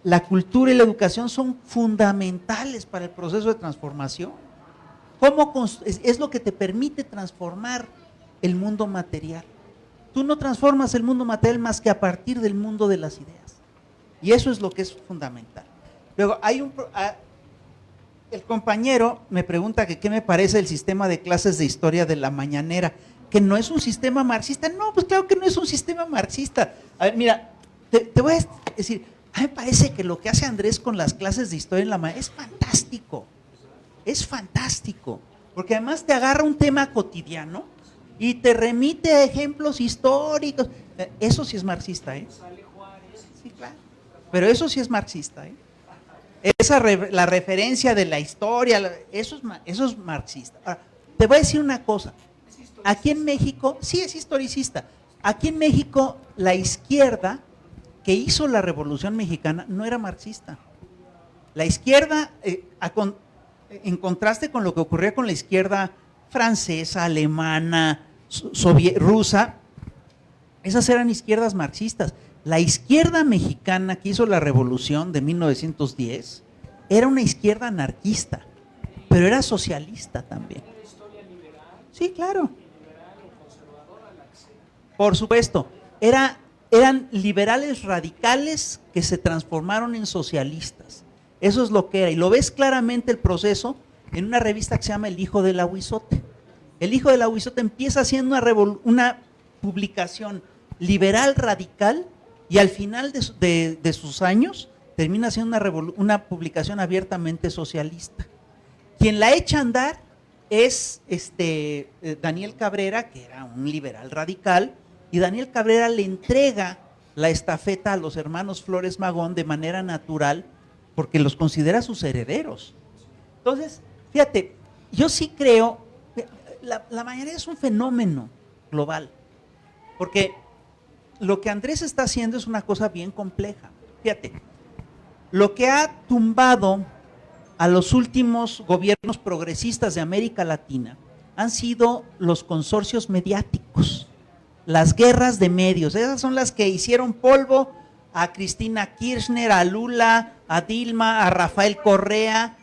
la cultura y la educación son fundamentales para el proceso de transformación. Es lo que te permite transformar el mundo material. Tú no transformas el mundo material más que a partir del mundo de las ideas. Y eso es lo que es fundamental. Luego, el compañero me pregunta que qué me parece el sistema de clases de historia de la mañanera, que no es un sistema marxista. No, pues claro que no es un sistema marxista. A ver, mira, te voy a decir, a mí me parece que lo que hace Andrés con las clases de historia en la mañana es fantástico, porque además te agarra un tema cotidiano y te remite a ejemplos históricos. Eso sí es marxista, ¿eh? Sí, claro. Pero eso sí es marxista, ¿eh? La referencia de la historia, eso es marxista. Ahora, te voy a decir una cosa. Aquí en México, sí es historicista. Aquí en México, la izquierda que hizo la Revolución Mexicana no era marxista. La izquierda, en contraste con lo que ocurría con la izquierda francesa, alemana, rusa, esas eran izquierdas marxistas. La izquierda mexicana que hizo la revolución de 1910 era una izquierda anarquista, pero era socialista también. Sí, claro. Por supuesto, eran liberales radicales que se transformaron en socialistas. Eso es lo que era, y lo ves claramente el proceso en una revista que se llama El Hijo del Ahuizote. El Hijo del Ahuizote empieza haciendo una publicación liberal radical y al final de sus años termina haciendo una publicación abiertamente socialista. Quien la echa a andar es Daniel Cabrera, que era un liberal radical, y Daniel Cabrera le entrega la estafeta a los hermanos Flores Magón de manera natural, porque los considera sus herederos. Entonces, fíjate, yo sí creo, la mayoría es un fenómeno global, porque lo que Andrés está haciendo es una cosa bien compleja. Fíjate, lo que ha tumbado a los últimos gobiernos progresistas de América Latina han sido los consorcios mediáticos, las guerras de medios. Esas son las que hicieron polvo a Cristina Kirchner, a Lula, a Dilma, a Rafael Correa.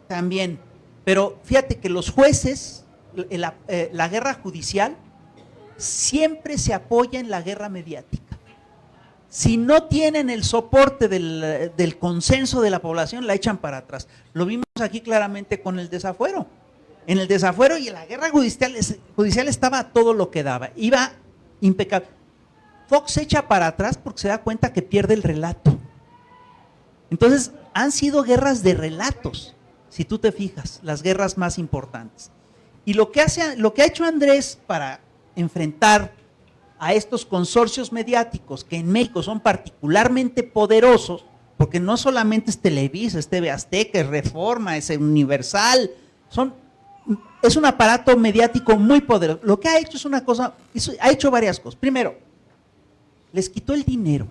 También. Pero fíjate que los jueces, la guerra judicial, siempre se apoya en la guerra mediática. Si no tienen el soporte del consenso de la población, la echan para atrás. Lo vimos aquí claramente con el desafuero. En el desafuero y en la guerra judicial estaba todo lo que daba. Iba impecable. Fox se echa para atrás porque se da cuenta que pierde el relato. Entonces, han sido guerras de relatos, si tú te fijas, las guerras más importantes. Y lo que ha hecho Andrés para enfrentar a estos consorcios mediáticos que en México son particularmente poderosos, porque no solamente es Televisa, es TV Azteca, es Reforma, es Universal, es un aparato mediático muy poderoso. Lo que ha hecho es una cosa, ha hecho varias cosas. Primero, les quitó el dinero,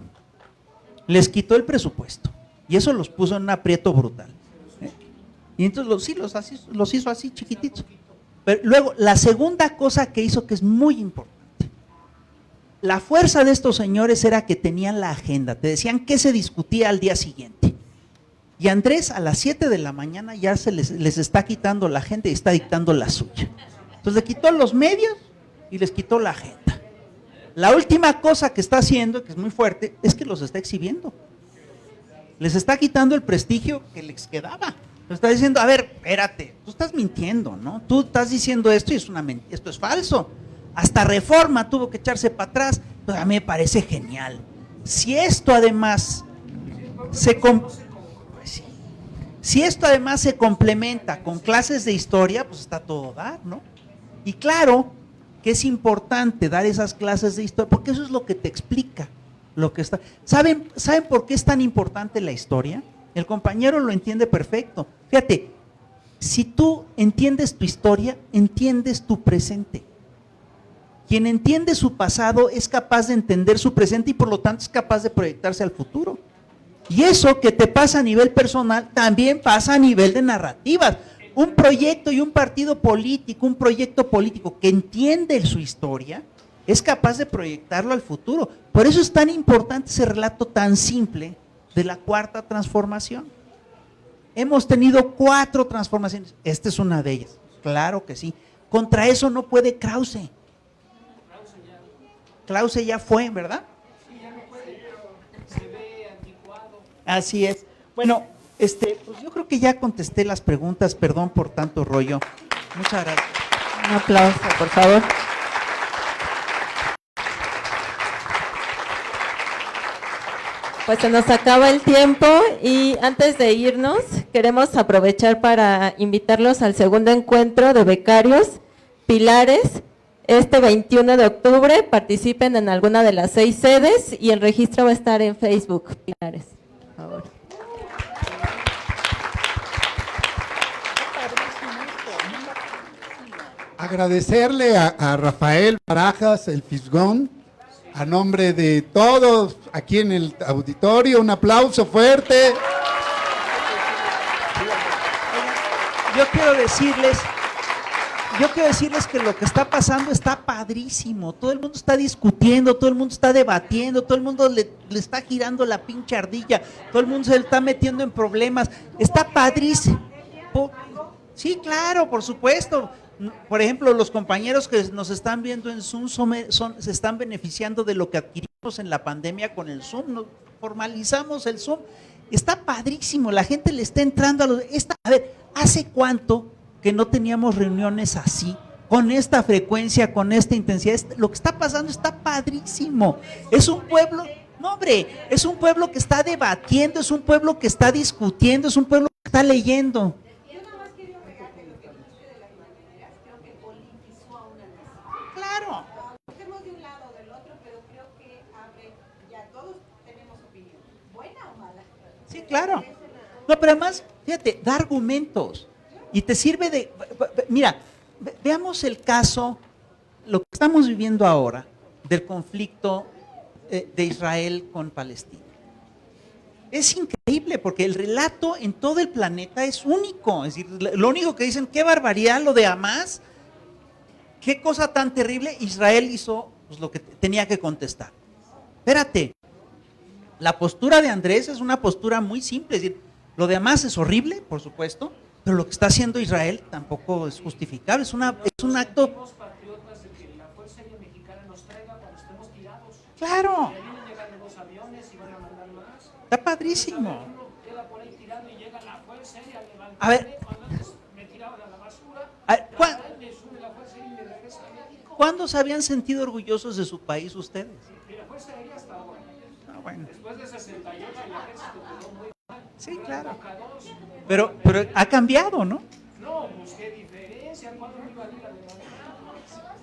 les quitó el presupuesto, y eso los puso en un aprieto brutal. Y entonces los hizo así chiquititos. Pero luego, la segunda cosa que hizo, que es muy importante, la fuerza de estos señores era que tenían la agenda, te decían qué se discutía al día siguiente. Y Andrés a las 7 de la mañana ya les está quitando la agenda y está dictando la suya. Entonces le quitó los medios y les quitó la agenda. La última cosa que está haciendo, que es muy fuerte, es que los está exhibiendo. Les está quitando el prestigio que les quedaba. Les está diciendo, a ver, espérate, tú estás mintiendo, ¿no? Tú estás diciendo esto y esto es falso. Hasta Reforma tuvo que echarse para atrás, pero a mí me parece genial. Si esto además si esto además se complementa con clases de historia, pues está todo dar, ¿no? Y claro que es importante dar esas clases de historia, porque eso es lo que te explica lo que está. ¿Saben por qué es tan importante la historia? El compañero lo entiende perfecto. Fíjate, si tú entiendes tu historia, entiendes tu presente. Quien entiende su pasado es capaz de entender su presente y por lo tanto es capaz de proyectarse al futuro. Y eso que te pasa a nivel personal, también pasa a nivel de narrativas. Un proyecto y un partido político, un proyecto político que entiende su historia, es capaz de proyectarlo al futuro. Por eso es tan importante ese relato tan simple de la cuarta transformación. Hemos tenido 4 transformaciones, esta es una de ellas, claro que sí. Contra eso no puede Krause. Krause ya fue, ¿verdad? Sí, ya no puede, se ve anticuado. Así es. Bueno, pues yo creo que ya contesté las preguntas, perdón por tanto rollo. Muchas gracias. Un aplauso, por favor. Pues se nos acaba el tiempo y antes de irnos queremos aprovechar para invitarlos al segundo encuentro de becarios Pilares. Este 21 de octubre participen en alguna de las 6 sedes y el registro va a estar en Facebook. Pilares, por favor. Agradecerle a Rafael Barajas, el Fisgón, a nombre de todos aquí en el auditorio, un aplauso fuerte. Yo quiero decirles que lo que está pasando está padrísimo. Todo el mundo está discutiendo, todo el mundo está debatiendo, todo el mundo le está girando la pinche ardilla, todo el mundo se está metiendo en problemas. Está padrísimo. Sí, claro, por supuesto. Por ejemplo, los compañeros que nos están viendo en Zoom se están beneficiando de lo que adquirimos en la pandemia con el Zoom. Formalizamos el Zoom. Está padrísimo, la gente le está entrando a ver, ¿hace cuánto que no teníamos reuniones así, con esta frecuencia, con esta intensidad? Lo que está pasando está padrísimo. Es un pueblo, no hombre, es un pueblo que está debatiendo, es un pueblo que está discutiendo, es un pueblo que está leyendo. Claro. Cogemos de un lado o del otro, pero creo que ya todos tenemos opinión, buena o mala. Sí, claro. No, pero además, fíjate, da argumentos. Y te sirve de... Mira, veamos el caso, lo que estamos viviendo ahora, del conflicto de Israel con Palestina. Es increíble porque el relato en todo el planeta es único. Es decir, lo único que dicen, qué barbaridad lo de Hamas, qué cosa tan terrible. Israel hizo pues, lo que tenía que contestar. Espérate, la postura de Andrés es una postura muy simple. Es decir, lo de Hamas es horrible, por supuesto, pero lo que está haciendo Israel tampoco es justificable. Es un acto... Claro. Está padrísimo. A ver, ¿cuándo se habían sentido orgullosos de su país ustedes? Ah, bueno. Después de 68 el ejército quedó muy mal. Sí, claro. Pero ha cambiado, ¿no? No, pues qué diferencia, ¿cuándo iba a ir a levantar?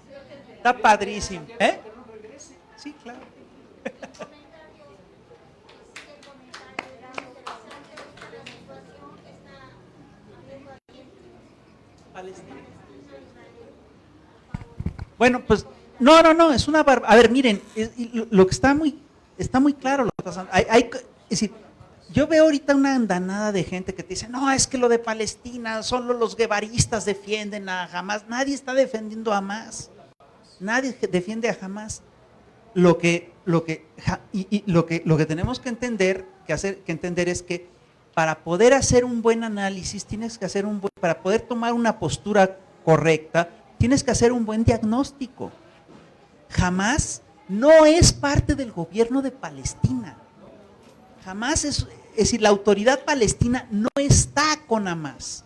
Está padrísimo, ¿eh? Sí, claro. Bueno, pues, no, es una barbaridad. A ver, miren, lo que está muy claro lo que está pasando. Es decir, yo veo ahorita una andanada de gente que te dice, no, es que lo de Palestina, solo los guevaristas defienden a Hamas. Nadie está defendiendo a Hamas. Nadie defiende a Hamas. Lo que tenemos que entender es que para poder hacer un buen análisis, para poder tomar una postura correcta, tienes que hacer un buen diagnóstico. Hamás no es parte del gobierno de Palestina. Hamás es decir, la autoridad palestina no está con Hamás.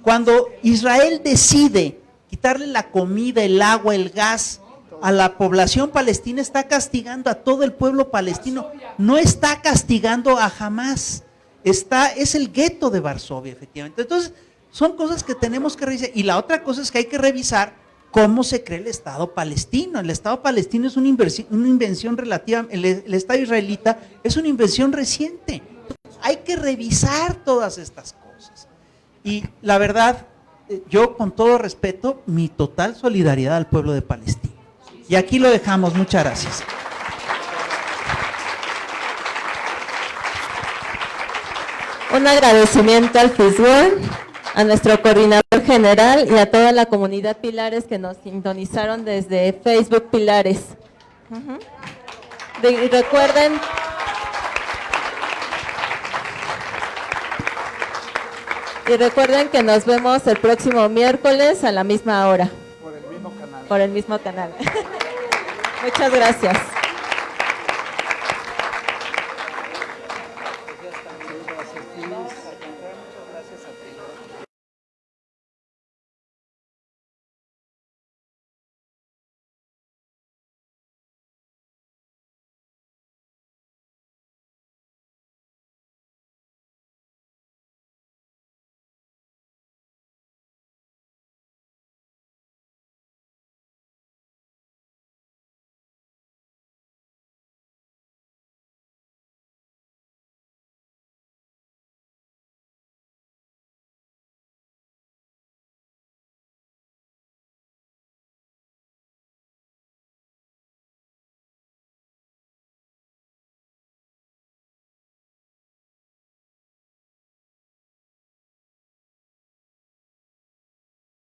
Cuando Israel decide quitarle la comida, el agua, el gas a la población palestina, está castigando a todo el pueblo palestino, no está castigando a Hamás. Es el gueto de Varsovia, efectivamente. Entonces, son cosas que tenemos que revisar. Y la otra cosa es que hay que revisar cómo se crea el Estado palestino. El Estado palestino es una invención relativa, el Estado israelita es una invención reciente. Hay que revisar todas estas cosas. Y la verdad, yo con todo respeto, mi total solidaridad al pueblo de Palestina. Y aquí lo dejamos. Muchas gracias. Un agradecimiento al FISGON, a nuestro coordinador general y a toda la comunidad Pilares que nos sintonizaron desde Facebook Pilares. Y recuerden que nos vemos el próximo miércoles a la misma hora. Por el mismo canal. Muchas gracias.